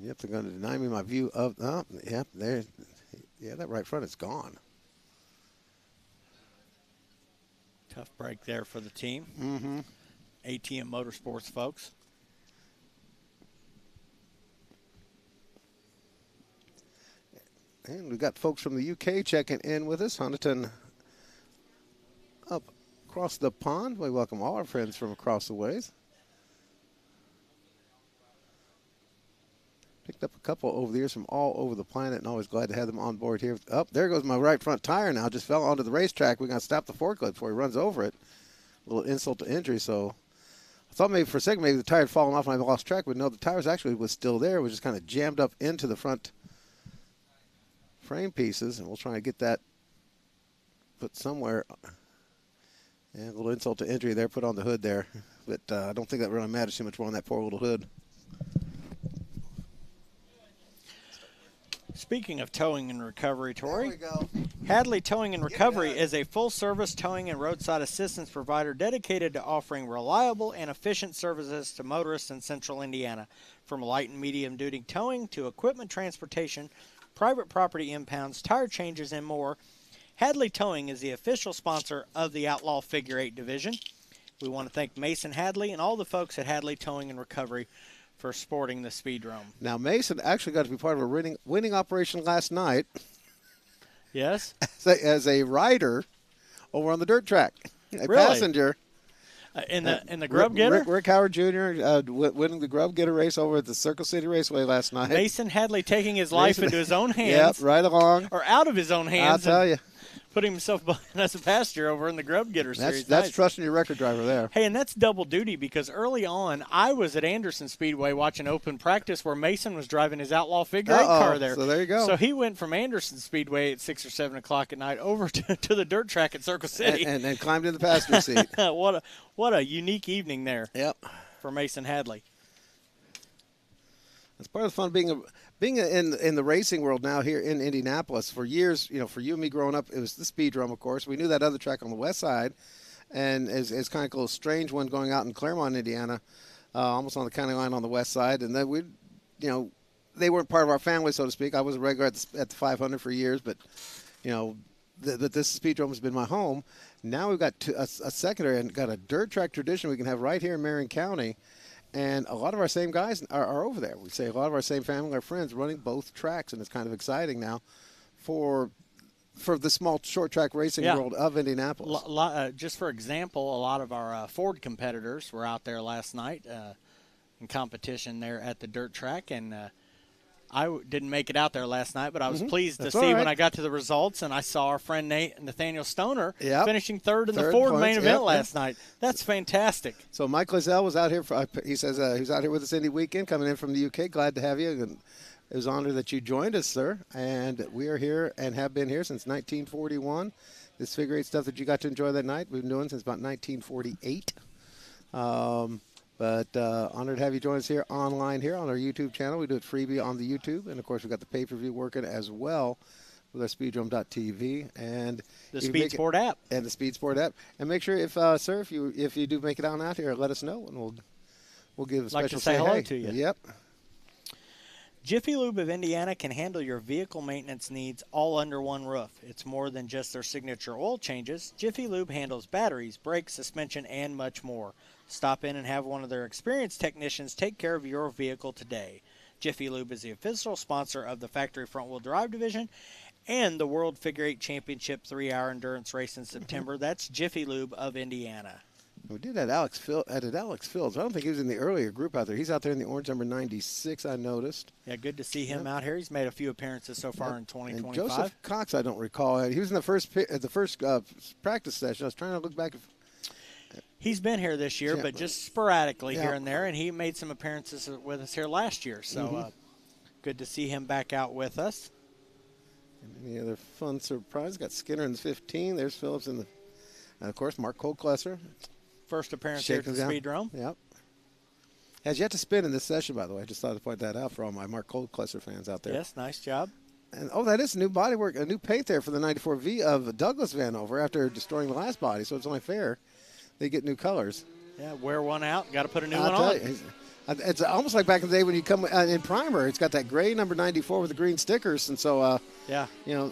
Yep, they're going to deny me my view of. Oh, yep, there. Yeah, that right front is gone. Tough break there for the team. Mm-hmm. ATM Motorsports folks. And we got folks from the UK checking in with us. Huntington up across the pond. We welcome all our friends from across the ways. Picked up a couple over the years from all over the planet, and always glad to have them on board here. Oh, there goes my right front tire now. Just fell onto the racetrack. We're going to stop the forklift before he runs over it. A little insult to injury. So I thought maybe for a second maybe the tire had fallen off and I lost track, but no, the tires actually was still there. It was just kind of jammed up into the front frame pieces, and we'll try and get that put somewhere. And a little insult to injury there, put on the hood there. But I don't think that really matters too much more on that poor little hood. Speaking of towing and recovery, Tori, There we go. Hadley Towing and Recovery is a full-service towing and roadside assistance provider dedicated to offering reliable and efficient services to motorists in central Indiana. From light and medium-duty towing to equipment transportation, private property impounds, tire changes, and more, Hadley Towing is the official sponsor of the Outlaw Figure 8 division. We want to thank Mason Hadley and all the folks at Hadley Towing and Recovery for sporting the Speedrome. Now, Mason actually got to be part of a winning operation last night. Yes? As a rider over on the dirt track. A Really? passenger. In the Grub Getter? Rick Howard Jr. Winning the Grub Getter race over at the Circle City Raceway last night. Mason Hadley taking his life into his own hands. Yep, right along. Or out of his own hands. I'll tell you. Putting himself as a passenger over in the Grub Getter series. That's Nice. trusting your record driver there. Hey, and that's double duty because early on, I was at Anderson Speedway watching open practice where Mason was driving his Outlaw Figure 8 car there. So there you go. So he went from Anderson Speedway at 6 or 7 o'clock at night over to the dirt track at Circle City. And climbed in the passenger seat. What a unique evening there. Yep. For Mason Hadley. It's part of the fun being in the racing world now here in Indianapolis. For years, for you and me growing up, it was the Speedrome, of course. We knew that other track on the west side, and it's kind of a little strange one going out in Claremont, Indiana, almost on the county line on the west side. And then they weren't part of our family, so to speak. I was a regular at the 500 for years, but this Speedrome has been my home. Now we've got a secondary and got a dirt track tradition we can have right here in Marion County. And a lot of our same guys are over there. We say a lot of our same family, our friends, running both tracks, and it's kind of exciting now for the small short track racing world of Indianapolis. Just for example, a lot of our Ford competitors were out there last night in competition there at the dirt track, and I didn't make it out there last night, but I was pleased to see when I got to the results, and I saw our friend Nathaniel Stoner finishing third in the Ford main event last night. That's fantastic. So Mike Lizelle was out here. He says he was out here with us Indy weekend, coming in from the UK. Glad to have you. And it was an honor that you joined us, sir. And we are here and have been here since 1941. This figure eight stuff that you got to enjoy that night, we've been doing since about 1948. But honored to have you join us here online here on our YouTube channel. We do it freebie on the YouTube. And, of course, we've got the pay-per-view working as well with our Speedrome.tv. And the Speed Sport app. And the Speed Sport app. And make sure, if you do make it on out here, let us know, and we'll give a special like to say hello hey. to you. Yep. Jiffy Lube of Indiana can handle your vehicle maintenance needs all under one roof. It's more than just their signature oil changes. Jiffy Lube handles batteries, brakes, suspension, and much more. Stop in and have one of their experienced technicians take care of your vehicle today. Jiffy Lube is the official sponsor of the Factory Front Wheel Drive Division and the World Figure 8 Championship 3-hour endurance race in September. That's Jiffy Lube of Indiana. We did at Alex Fields. I don't think he was in the earlier group out there. He's out there in the orange number 96, I noticed. Yeah, good to see him out here. He's made a few appearances so far in 2025. And Joseph Cox, I don't recall. He was in the first practice session. I was trying to look back. He's been here this year, but just sporadically here and there, and he made some appearances with us here last year. So good to see him back out with us. And any other fun surprise? Got Skinner in the 15. There's Phillips in the, and of course Mark Kolklesser. First appearance here at the Speedrome. Yep. Has yet to spin in this session, by the way. I just thought to point that out for all my Mark Kolklesser fans out there. Yes, nice job. And that is new bodywork, a new paint there for the 94V of Douglas Vanover after destroying the last body. So it's only fair they get new colors. Yeah, wear one out. Got to put a new one on. It's almost like back in the day when you come in primer. It's got that gray number 94 with the green stickers, and so yeah, you know,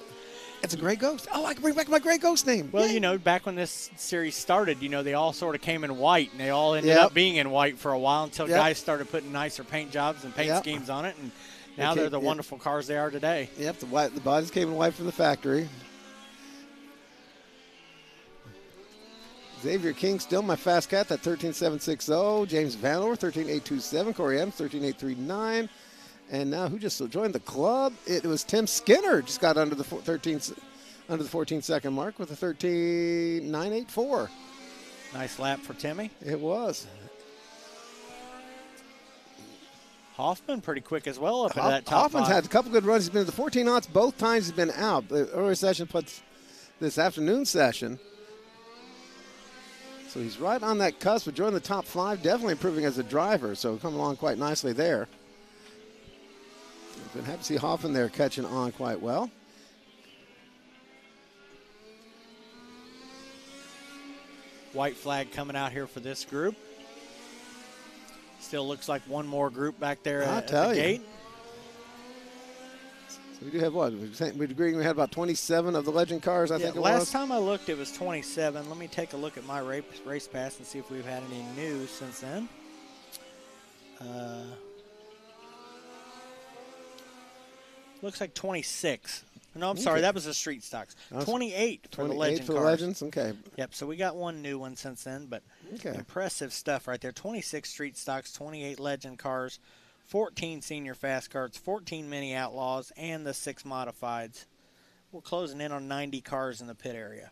it's a gray ghost. Oh, I can bring back my gray ghost name. Well, Yay. you know, back when this series started, you know, they all sort of came in white, and they all ended up being in white for a while until guys started putting nicer paint jobs and paint schemes on it, and now they're the wonderful cars they are today. Yep, the bodies came in white from the factory. Xavier King, still my fast cat, that 13760. James Vanover, 13827. Corey Adams, 13839. And now who just joined the club? It was Tim Skinner, just got under the 14-second mark with a 13984. Nice lap for Timmy. It was. Hoffman pretty quick as well up into that top Hoffman's five. had a couple good runs. He's been in the 14 knots both times. He's been out. The earlier session plus this afternoon session. So he's right on that cusp of joining the top 5, definitely improving as a driver. So coming along quite nicely there. Been happy to see Hoffman there catching on quite well. White flag coming out here for this group. Still looks like one more group back there at the gate. So we do have what? We'd agree we had about 27 of the Legend cars, I think it was. Last time I looked, it was 27. Let me take a look at my race pass and see if we've had any news since then. Looks like 26. No, I'm sorry. That was the street stocks. 28 for the Legend for cars. the Legends, okay. Yep, so we got one new one since then, but impressive stuff right there. 26 street stocks, 28 Legend cars, 14 senior fast carts, 14 mini Outlaws, and the 6 modifieds. We're closing in on 90 cars in the pit area.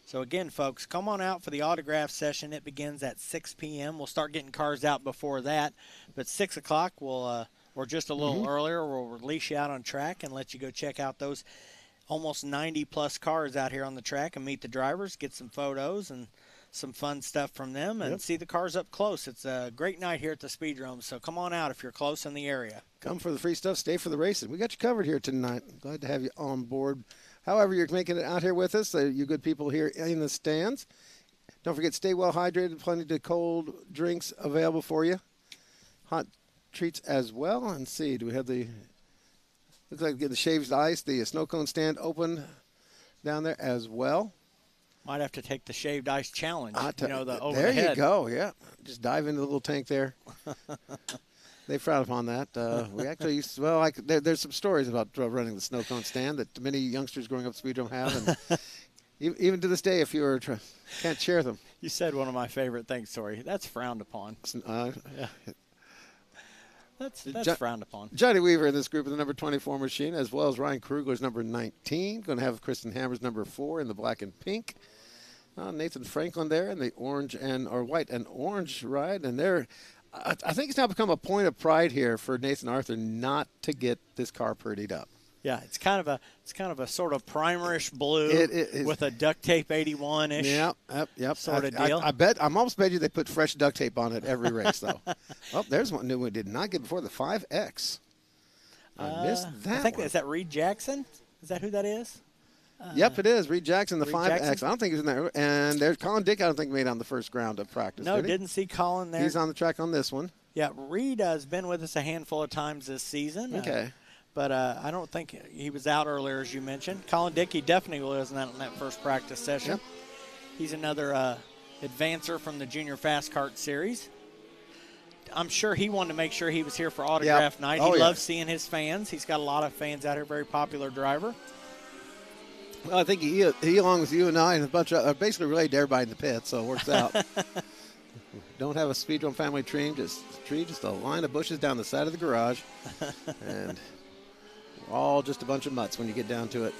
So again, folks, come on out for the autograph session. It begins at 6 p.m. We'll start getting cars out before that, but 6 o'clock we'll or just a little earlier, we'll release you out on track and let you go check out those almost 90-plus cars out here on the track and meet the drivers, get some photos and some fun stuff from them, and see the cars up close. It's a great night here at the Speedrome, so come on out if you're close in the area. Come for the free stuff, stay for the races. We got you covered here tonight. Glad to have you on board. However, you're making it out here with us, you good people here in the stands. Don't forget, stay well hydrated. Plenty of cold drinks available for you. Hot treats as well. And see, do we have the, looks like the shaved ice, the snow cone stand open down there as well. Might have to take the shaved ice challenge, the over there the head. You go, yeah. Just dive into the little tank there. They frown upon that. We actually used to, well, there's some stories about running the snow cone stand that many youngsters growing up Speedrome have, and even to this day, if you can't share them. You said one of my favorite things, sorry. That's frowned upon. That's frowned upon. Johnny Weaver in this group of the number 24 machine, as well as Ryan Krugler's number 19. Going to have Kristen Hammer's number 4 in the black and pink. Nathan Franklin there in the white and orange ride, and I think it's now become a point of pride here for Nathan Arthur not to get this car prettied up. Yeah, it's kind of a sort of primerish blue with a duct tape 81-ish. Yep. Sort of deal. I'm almost bet you they put fresh duct tape on it every race though. Oh, there's one new we did not get before, the 5X. I missed that. I think is that Reed Jackson? Is that who that is? Yep, it is. Reed Jackson, the 5X. Jackson? I don't think he was in there. And there's Colin Dick, I don't think made on the first round of practice. No, didn't see Colin there. He's on the track on this one. Yeah, Reed has been with us a handful of times this season. Okay. But I don't think he was out earlier, as you mentioned. Colin Dickey definitely wasn't out in that first practice session. Yep. He's another advancer from the Junior Fast Kart Series. I'm sure he wanted to make sure he was here for autograph night. He loves seeing his fans. He's got a lot of fans out here, very popular driver. Well, I think he along with you and I and a bunch of basically related to everybody in the pit, so it works out. Don't have a Speedrome family tree, just a line of bushes down the side of the garage. And we're all just a bunch of mutts when you get down to it.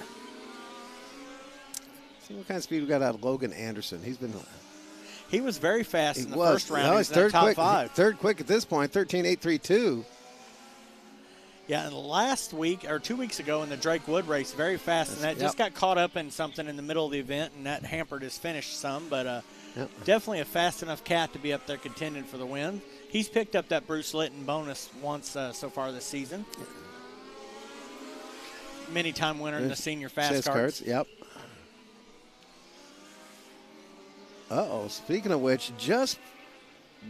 See what kind of speed we got out of Logan Anderson. He was very fast in the first round. He's third top quick, 5. Third quick at this point, 13.832. Yeah, and last week or 2 weeks ago in the Drake Wood race, very fast, and that just got caught up in something in the middle of the event, and that hampered his finish some. But definitely a fast enough cat to be up there contending for the win. He's picked up that Bruce Litton bonus once so far this season. Many-time winner in the senior fast karts. Yep. Uh-oh, speaking of which, just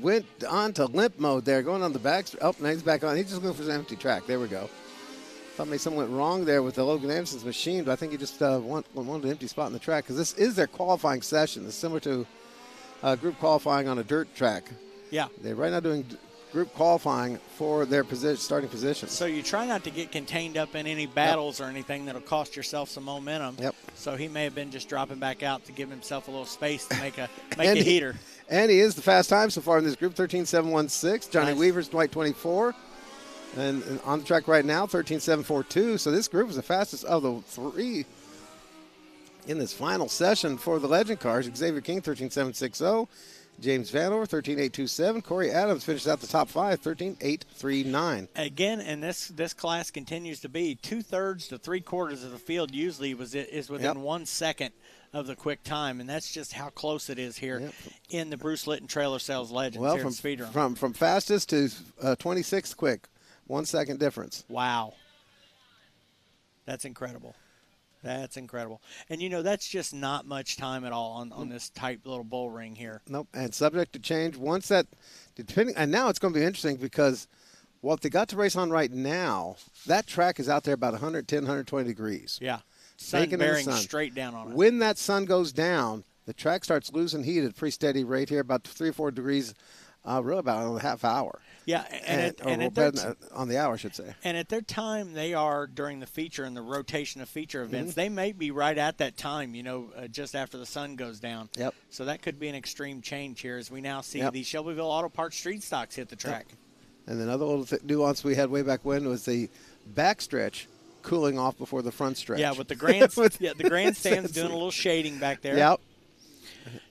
went on to limp mode there, going on the back. Oh, now he's back on. He's just going for an empty track. There we go. Thought maybe something went wrong there with the Logan Anderson's machine, but I think he just wanted an empty spot in the track because this is their qualifying session. It's similar to group qualifying on a dirt track. Yeah. They're right now doing group qualifying for their starting positions. So you try not to get contained up in any battles or anything that'll cost yourself some momentum. Yep. So he may have been just dropping back out to give himself a little space to make a heater. And he is the fast time so far in this group, 13.716. Johnny Nice. Weaver's Dwight 24. And on the track right now, 13.742. So this group is the fastest of the three in this final session for the Legend Cars. Xavier King, 13.760. James Vanover, 13.827. Corey Adams finishes out the top 5, 13.839. Again, and this class continues to be 2/3 to 3/4 of the field usually is within 1 second of the quick time, and that's just how close it is here in the Bruce Litton Trailer Sales Legends here in Speedrome. From fastest to 26th quick, 1 second difference. Wow. That's incredible. That's incredible. And, that's just not much time at all on this tight little bull ring here. Nope, and subject to change. Once that, and now it's going to be interesting because what they got to race on right now, that track is out there about 110, 120 degrees. Yeah. Sun bearing straight down on it. When that sun goes down, the track starts losing heat at a pretty steady rate here, about 3 or 4 degrees, really about a half hour. Yeah, on the hour, I should say. And at their time, they are during the feature and the rotation of feature events. They may be right at that time, just after the sun goes down. Yep. So that could be an extreme change here as we now see the Shelbyville Auto Parts street stocks hit the track. Yep. And another little nuance we had way back when was the backstretch cooling off before the front stretch. Yeah, with the the grandstand's doing a little shading back there. Yep.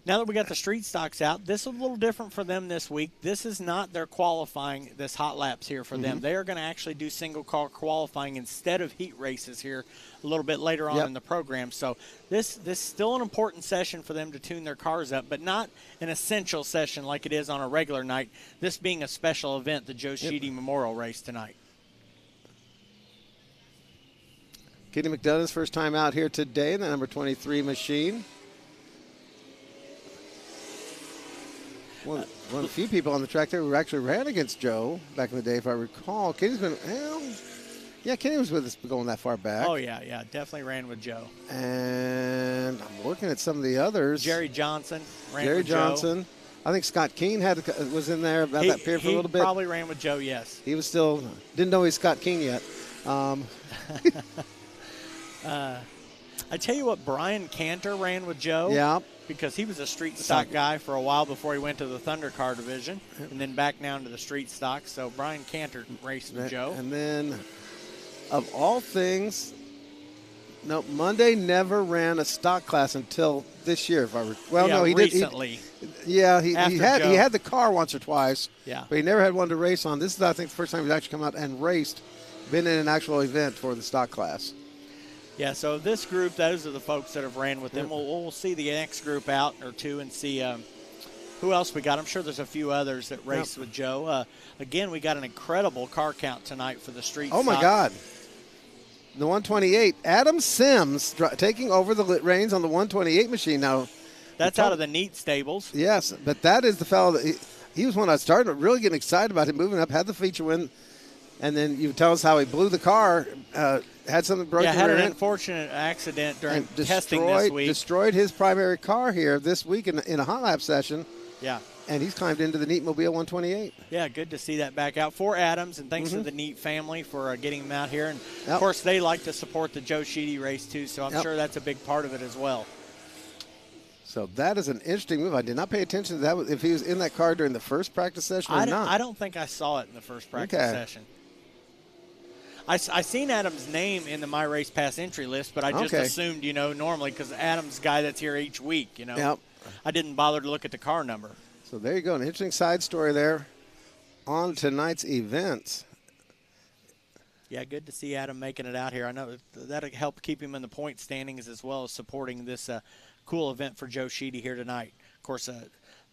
Now that we got the street stocks out, this is a little different for them this week. This is not their qualifying, this hot laps here for them. They are going to actually do single car qualifying instead of heat races here a little bit later on in the program. So this is still an important session for them to tune their cars up, but not an essential session like it is on a regular night, this being a special event, the Joe Sheedy Memorial Race tonight. Kenny McDonough's first time out here today in the number 23 machine. One of the few people on the track there who actually ran against Joe back in the day, if I recall. Kenny's been, Kenny was with us going that far back. Oh, yeah, definitely ran with Joe. And I'm looking at some of the others. Jerry Johnson ran Jerry with Johnson. Joe. I think Scott King was in there about that period for a little bit. He probably ran with Joe, yes. He was still, didn't know he's Scott King yet. I tell you what, Brian Cantor ran with Joe. Yeah. Because he was a street stock guy for a while before he went to the Thunder Car division and then back down to the street stock. So Brian Cantor raced with Joe. And then, of all things, no, Monday never ran a stock class until this year. He recently. He had the car once or twice. Yeah. But he never had one to race on. This is, I think, the first time he's actually come out and raced, been in an actual event for the stock class. Yeah, so this group, those are the folks that have ran with them. We'll see the next group out or two and see who else we got. I'm sure there's a few others that race with Joe. Again, we got an incredible car count tonight for the street stock. Oh, my God. The 128, Adam Sims taking over the reins on the 128 machine now. That's out of the Neat stables. Yes, but that is the fellow that he was when I started really getting excited about him moving up, had the feature win, and then you tell us how he blew the car, had something broken. Yeah, had an unfortunate accident during testing this week. Destroyed his primary car here this week in a hot lap session. Yeah. And he's climbed into the Neat Mobile 128. Yeah, good to see that back out for Adams, and thanks to the Neat family for getting him out here. And, of course, they like to support the Joe Sheedy race, too, so I'm sure that's a big part of it as well. So that is an interesting move. I did not pay attention to that, if he was in that car during the first practice session or not. I don't think I saw it in the first practice session. I seen Adam's name in the My Race Pass entry list, but I just assumed, normally because Adam's guy that's here each week, Yep. I didn't bother to look at the car number. So there you go, an interesting side story there on tonight's event. Yeah, good to see Adam making it out here. I know that'll help keep him in the point standings as well as supporting this cool event for Joe Sheedy here tonight. Of course,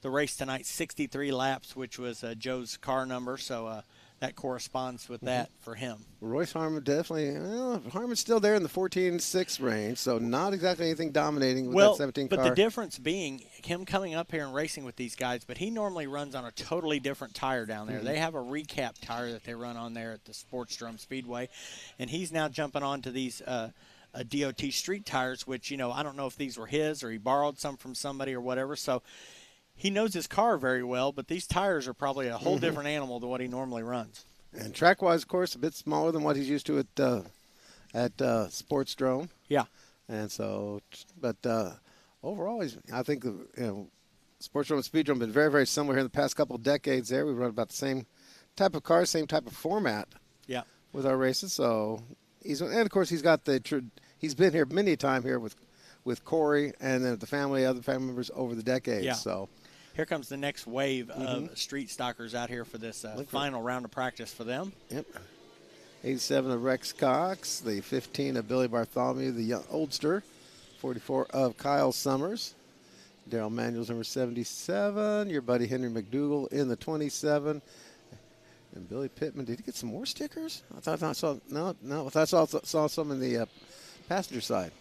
the race tonight, 63 laps, which was Joe's car number, so that corresponds with that for him. Royce Harmon definitely. Well, Harmon's still there in the 14.6 range, so not exactly anything dominating with that 17 car. But the difference being him coming up here and racing with these guys, but he normally runs on a totally different tire down there. They have a recap tire that they run on there at the Speedrome Speedway, and he's now jumping onto these DOT street tires, which, you know, I don't know if these were his or he borrowed some from somebody or whatever. So he knows his car very well, but these tires are probably a whole different animal than what he normally runs. And track-wise, of course, a bit smaller than what he's used to at Sportsdrome. Yeah. And so, but overall, I think Sportsdrome and Speedrome have been very, very similar here in the past couple of decades. There, we run about the same type of cars, same type of format. Yeah. With our races. So and of course he's got he's been here many a time here with Corey and then the other family members over the decades. Yeah. So. Here comes the next wave of street stockers out here for this final round of practice for them. Yep. 87 of Rex Cox, the 15 of Billy Bartholomew, the young oldster, 44 of Kyle Summers, Daryl Manuel's number 77, your buddy Henry McDougal in the 27, and Billy Pittman. Did he get some more stickers? I thought I saw I saw some in the passenger side.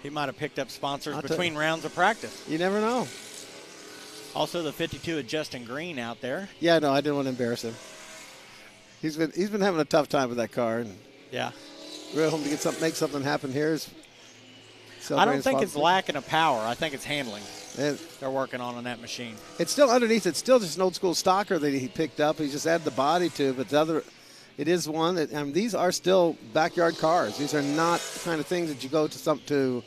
He might have picked up sponsors between rounds of practice. You never know. Also, the 52 of Justin Green out there. Yeah, no, I didn't want to embarrass him. He's been having a tough time with that car, and yeah, really hoping to make something happen here. I don't think it's lacking of power. I think it's handling. They're working on that machine. It's still underneath. It's still just an old school stocker that he picked up. He just added the body to, but it is one that. These are still backyard cars. These are not the kind of things that you go to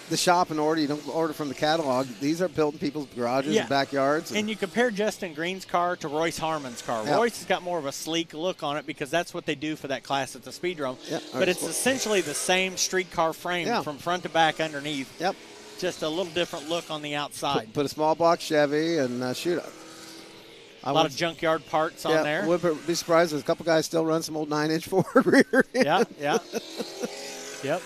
the shop and order. You don't order from the catalog. These are built in people's garages and backyards. And you compare Justin Green's car to Royce Harmon's car. Yep. Royce has got more of a sleek look on it because that's what they do for that class at the Speedrome. Yep. But it's essentially the same street car frame from front to back underneath. Yep. Just a little different look on the outside. Put a small block Chevy and shoot. A lot of junkyard parts on there. Wouldn't be surprised if a couple guys still run some old 9-inch forward rear. Yeah. Yep.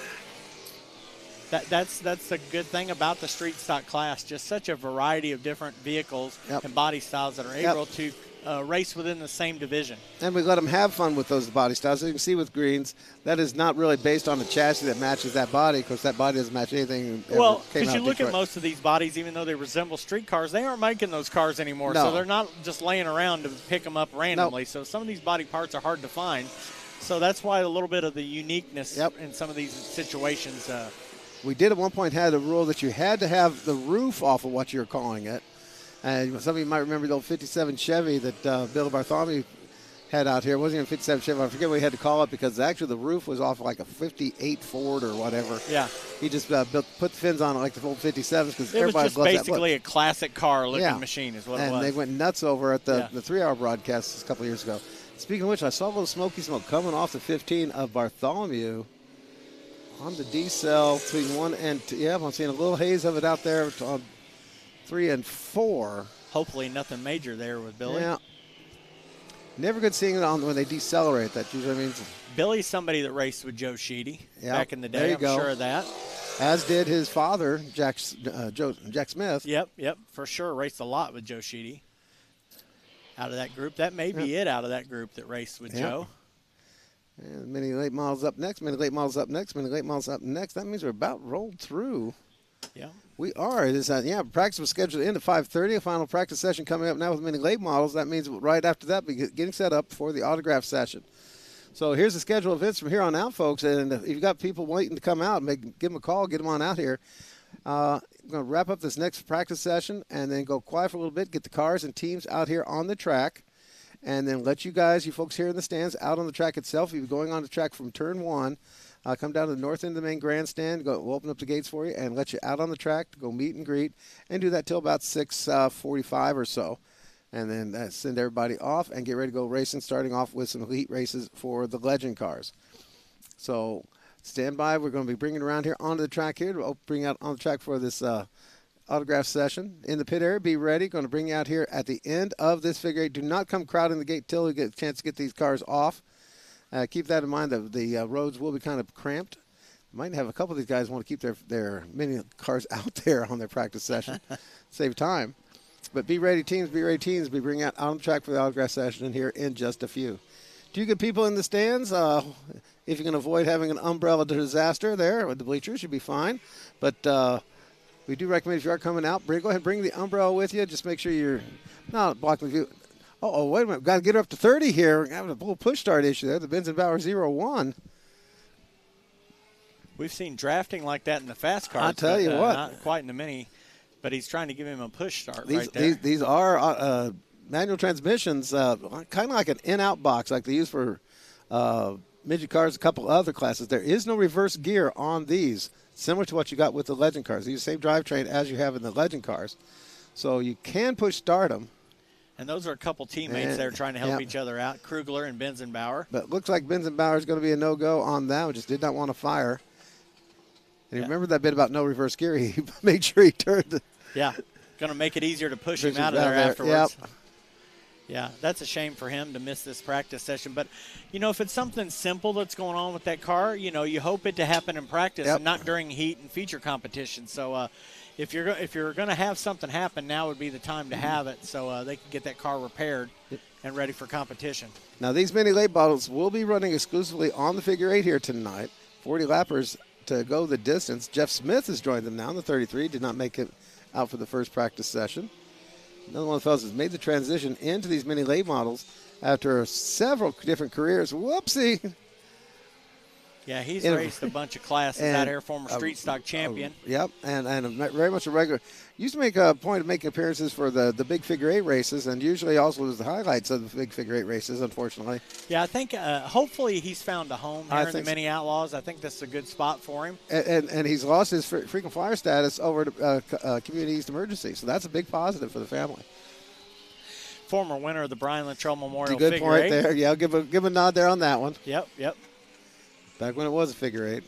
That's the good thing about the street stock class. Just such a variety of different vehicles and body styles that are able to race within the same division. And we let them have fun with those body styles. So you can see with Greens, that is not really based on a chassis that matches that body, because that body doesn't match anything. Well, because you look at most of these bodies, even though they resemble street cars, they aren't making those cars anymore. No. So they're not just laying around to pick them up randomly. Nope. So some of these body parts are hard to find. So that's why a little bit of the uniqueness in some of these situations. We did at one point had a rule that you had to have the roof off of what you're calling it. And some of you might remember the old 57 Chevy that Bill Bartholomew had out here. It wasn't even a 57 Chevy. I forget what he had to call it, because actually the roof was off like a 58 Ford or whatever. Yeah. He just put the fins on it like the old 57s, because everybody was just basically a classic car looking machine is what it was. And they went nuts over at the 3-hour broadcast a couple years ago. Speaking of which, I saw a little smoky smoke coming off the 15 of Bartholomew on the D-cell between 1 and 2. Yeah, I'm seeing a little haze of it out there on 3 and 4. Hopefully nothing major there with Billy. Yeah. Never good seeing it on when they decelerate. That usually means. Billy's somebody that raced with Joe Sheedy back in the day. There you I'm go. sure of that. As did his father, Jack Smith. Yep, for sure. Raced a lot with Joe Sheedy. Out of that group. That may be it out of that group that raced with Joe. And many late models up next, many late models up next, many late models up next. That means we're about rolled through. Yeah. We are. It is, practice was scheduled to end at 5:30. A final practice session coming up now with many late models. That means right after that, we're getting set up for the autograph session. So here's the schedule of events from here on out, folks. And if you've got people waiting to come out, give them a call, get them on out here. We're going to wrap up this next practice session and then go quiet for a little bit, get the cars and teams out here on the track, and then let you folks here in the stands, out on the track itself. If you're going on the track from turn 1, come down to the north end of the main grandstand. We'll open up the gates for you and let you out on the track to go meet and greet, and do that till about 6:45 or so. And then send everybody off and get ready to go racing, starting off with some elite races for the legend cars. So stand by. We're going to be bringing around here onto the track here. We'll bring out on the track for this autograph session in the pit area. Be ready. Going to bring you out here at the end of this figure 8. Do not come crowding the gate till we get a chance to get these cars off. Keep that in mind. The roads will be kind of cramped. Might have a couple of these guys want to keep their mini cars out there on their practice session. Save time. But be ready, teams. Be ready, teams. Be bringing out on the track for the autograph session here in just a few. Do you get people in the stands? If you can avoid having an umbrella disaster there with the bleachers, you'll be fine. But we do recommend if you are coming out, go ahead and bring the umbrella with you. Just make sure you're not blocking the view. Oh, wait a minute. We've got to get her up to 30 here. We're having a little push start issue there. The Benzenbauer 01. We've seen drafting like that in the fast cars. I'll tell you what. Not quite in the mini, but he's trying to give him a push start These, right there. These are manual transmissions, kind of like an in-out box like they use for midget cars, a couple other classes. There is no reverse gear on these, similar to what you got with the Legend cars. These use the same drivetrain as you have in the Legend cars. So you can push start them. And those are a couple teammates that are trying to help yeah. each other out, Krugler and Benzenbauer. But it looks like Benzenbauer is going to be a no-go on that one. Just did not want to fire. And remember that bit about no reverse gear? He made sure he turned the Yeah, going to make it easier to push him out of there afterwards. Yep. Yeah, that's a shame for him to miss this practice session. But, you know, if it's something simple that's going on with that car, you know, you hope it to happen in practice and not during heat and feature competition. So if you're going to have something happen, now would be the time to have it so they can get that car repaired and ready for competition. Now, these mini late bottles will be running exclusively on the figure 8 here tonight. 40 lappers to go the distance. Jeff Smith has joined them now in the 33. Did not make it out for the first practice session. Another one of the fellas has made the transition into these mini late models after several different careers. Whoopsie. Yeah, he's raced a bunch of classes out here, former street stock champion. Yep, and very much a regular. Used to make a point of making appearances for the big figure 8 races, and usually also was the highlights of the big figure 8 races, unfortunately. Yeah, I think hopefully he's found a home here in the Mini Outlaws. I think this is a good spot for him. And he's lost his frequent flyer status over to Community East Emergency, so that's a big positive for the family. Former winner of the Brian Luttrell Memorial Good Figure point 8. there. Yeah, I'll give a nod there on that one. Yep. Back when it was a figure 8.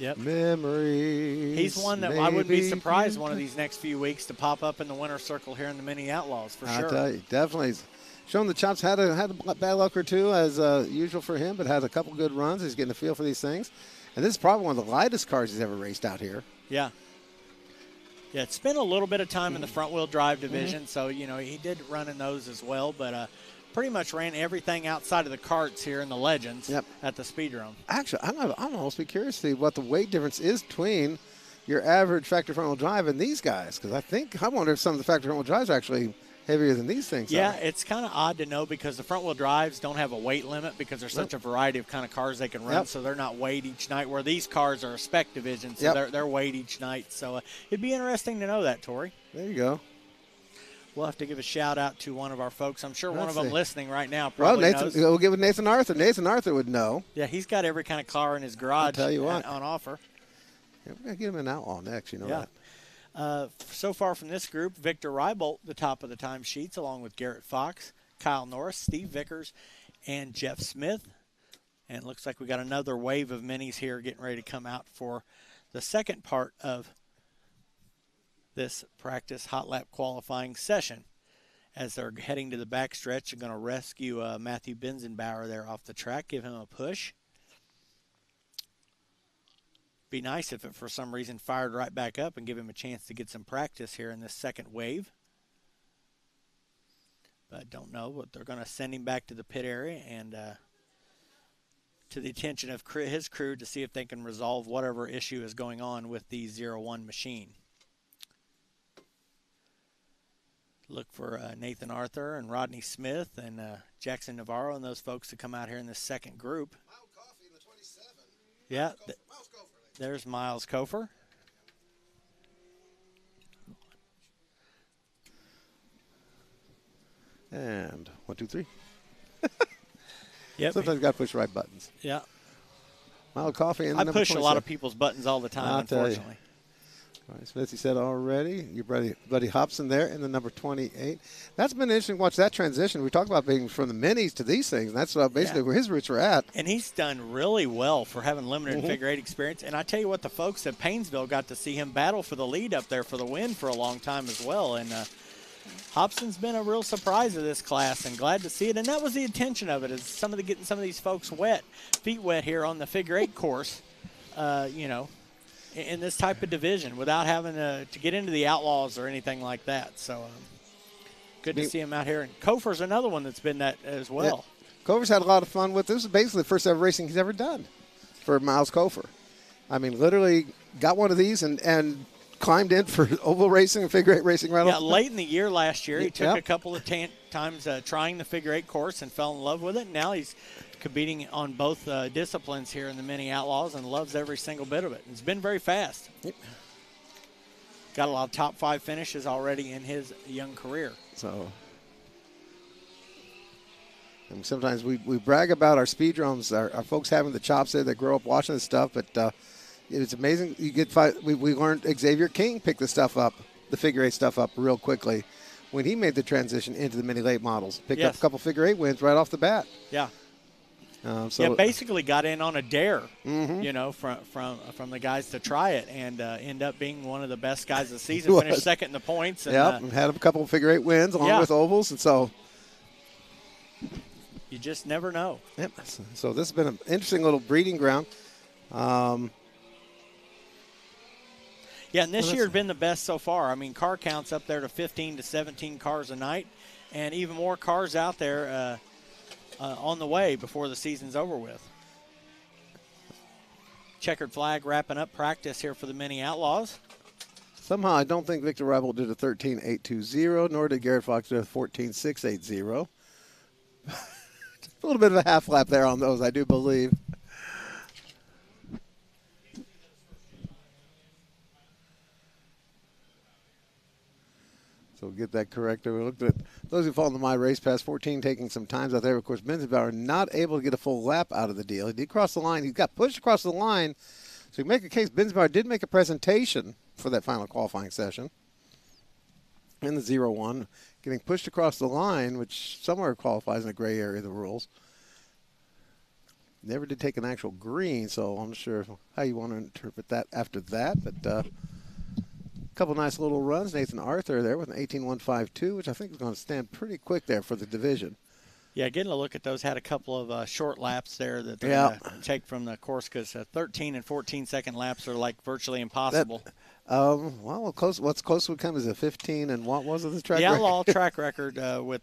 Yep. Memories. He's one that I wouldn't be surprised one of these next few weeks to pop up in the winner's circle here in the Mini Outlaws for sure. I tell you, definitely. He's shown the chops. Had a bad luck or two as usual for him, but had a couple good runs. He's getting a feel for these things. And this is probably one of the lightest cars he's ever raced out here. Yeah. Yeah, it's spent a little bit of time in the front-wheel drive division, so, you know, he did run in those as well, but pretty much ran everything outside of the karts here in the Legends at the Speedrome. Actually, I'm almost be curious to see what the weight difference is between your average factory front-wheel drive and these guys, because I wonder if some of the factory front-wheel drives are actually heavier than these things Yeah, are. it's kind of odd to know because the front-wheel drives don't have a weight limit because there's such a variety of kind of cars they can run, so they're not weighed each night, where these cars are a spec division, so they're weighed each night. So it'd be interesting to know that, Tori. There you go. We'll have to give a shout-out to one of our folks. I'm sure one of them listening right now probably knows. We'll give it to Nathan Arthur. Nathan Arthur would know. Yeah, he's got every kind of car in his garage I'll tell you what. on offer. Yeah, we're going to get him an Outlaw next, you know that. So far from this group, Victor Reibolt, the top of the time sheets, along with Garrett Fox, Kyle Norris, Steve Vickers, and Jeff Smith. And it looks like we got another wave of minis here getting ready to come out for the second part of this practice hot lap qualifying session. As they're heading to the backstretch, they're going to rescue Matthew Benzenbauer there off the track, give him a push. Be nice if it for some reason fired right back up and give him a chance to get some practice here in this second wave. But don't know, but they're going to send him back to the pit area and to the attention of his crew to see if they can resolve whatever issue is going on with the 01 machine. Look for Nathan Arthur and Rodney Smith and Jackson Navarro and those folks to come out here in this second group. Yeah, there's Miles Kofer. And 1, 2, 3. Yep. Sometimes you got to push the right buttons. Yeah. Mild Coffee and I push a lot of people's buttons all the time, unfortunately. All right, Smith, you said already. Your buddy Hobson there in the number 28. That's been interesting to watch that transition. We talked about being from the minis to these things, and that's basically where his roots were at. And he's done really well for having limited figure 8 experience. And I tell you what, the folks at Paynesville got to see him battle for the lead up there for the win for a long time as well. And Hobson's been a real surprise of this class, and glad to see it. And that was the intention of it, is getting some of these folks feet wet here on the figure 8 course, you know. in this type of division without having to get into the Outlaws or anything like that. So good to see him out here. And Kofer's another one that's been that as well. Yeah. Kofer's had a lot of fun with this. This is basically the first ever racing he's ever done for Miles Kofer. I mean, literally got one of these and climbed in for oval racing and figure eight racing right off. Yeah, late in the year last year, he took a couple of times trying the figure eight course and fell in love with it. And now he's competing on both disciplines here in the Mini Outlaws and loves every single bit of it. It's been very fast. Yep. Got a lot of top 5 finishes already in his young career. So, and sometimes we brag about our speedromes, our folks having the chops there that grow up watching this stuff, but it's amazing. You get we learned Xavier King picked the stuff up, the figure eight stuff up real quickly when he made the transition into the mini late models. Picked up a couple figure eight wins right off the bat. Yeah. Basically got in on a dare, you know, from the guys to try it, and end up being one of the best guys of the season. Finished second in the points. And, and had a couple of figure eight wins along with ovals, and so you just never know. Yep. So this has been an interesting little breeding ground. And this year has been the best so far. I mean, car counts up there to 15 to 17 cars a night, and even more cars out there on the way before the season's over with. Checkered flag wrapping up practice here for the Mini Outlaws. Somehow I don't think Victor Rebel did a 13.820, nor did Garrett Fox do a 14.680. A little bit of a half lap there on those, I do believe. So we'll get that corrected. We looked at those who follow the My Race Pass 14 taking some times out there. Of course, Benzebauer not able to get a full lap out of the deal. He did cross the line. He got pushed across the line. So you make a case. Benzebauer did make a presentation for that final qualifying session in the 0-1, getting pushed across the line, which somewhere qualifies in the gray area of the rules. Never did take an actual green, so I'm not sure how you want to interpret that after that, but couple nice little runs. Nathan Arthur there with an 18.152, which I think is going to stand pretty quick there for the division. Yeah, getting a look at those, had a couple of short laps there that they're going to take from the course, because 13 and 14-second laps are like virtually impossible. What's close would come is a 15 and what was it, the track record? The Outlaw record? track record with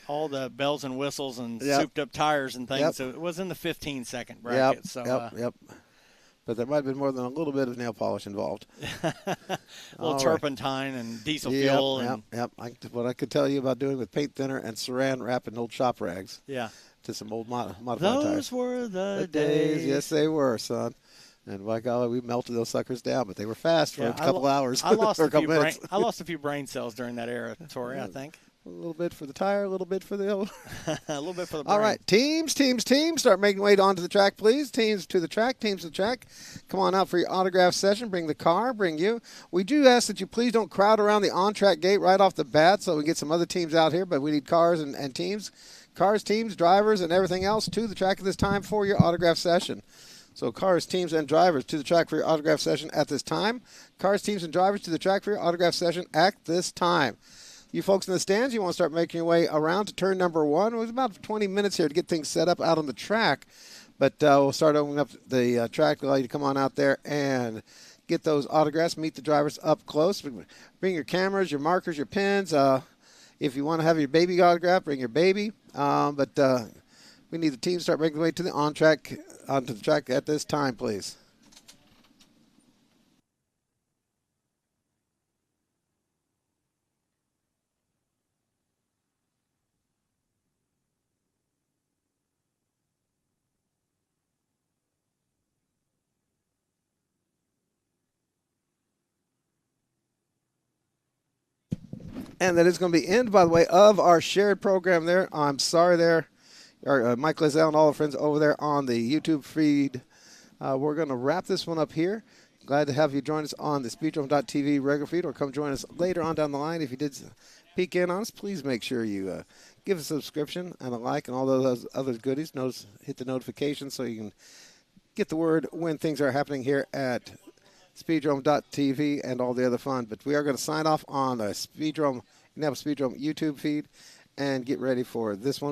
all the bells and whistles and souped-up tires and things. So it was in the 15-second bracket. Yep. But there might have been more than a little bit of nail polish involved. A little turpentine and diesel fuel. What I could tell you about doing with paint thinner and saran wrap and old shop rags. Yeah. To some old modified tires. Those were the days. Yes, they were, son. And by golly, we melted those suckers down, but they were fast for a couple hours. I lost a few brain cells during that era, Tori, I think. A little bit for the tire, a little bit for the old. A little bit for the brain. All right, teams, start making way onto the track, please. Teams to the track. Come on out for your autograph session. Bring the car, bring you. We do ask that you please don't crowd around the on-track gate right off the bat so we can get some other teams out here, but we need cars and teams. Cars, teams, drivers, and everything else to the track at this time for your autograph session. So cars, teams, and drivers to the track for your autograph session at this time. Cars, teams, and drivers to the track for your autograph session at this time. You folks in the stands, you want to start making your way around to turn number 1. It was about 20 minutes here to get things set up out on the track. But we'll start opening up the track to allow you to come on out there and get those autographs, meet the drivers up close. Bring your cameras, your markers, your pens. If you want to have your baby autograph, bring your baby. But we need the team to start making their way to the onto the track at this time, please. And that is going to be end, by the way, of our shared program there. I'm sorry there. Mike Lizelle and all our friends over there on the YouTube feed. We're going to wrap this one up here. Glad to have you join us on the Speedrome.tv regular feed, or come join us later on down the line. If you did peek in on us, please make sure you give us a subscription and a like and all those other goodies. Hit the notifications so you can get the word when things are happening here at Speedrome.tv and all the other fun. But we are going to sign off on the Indianapolis Speedrome YouTube feed and get ready for this one.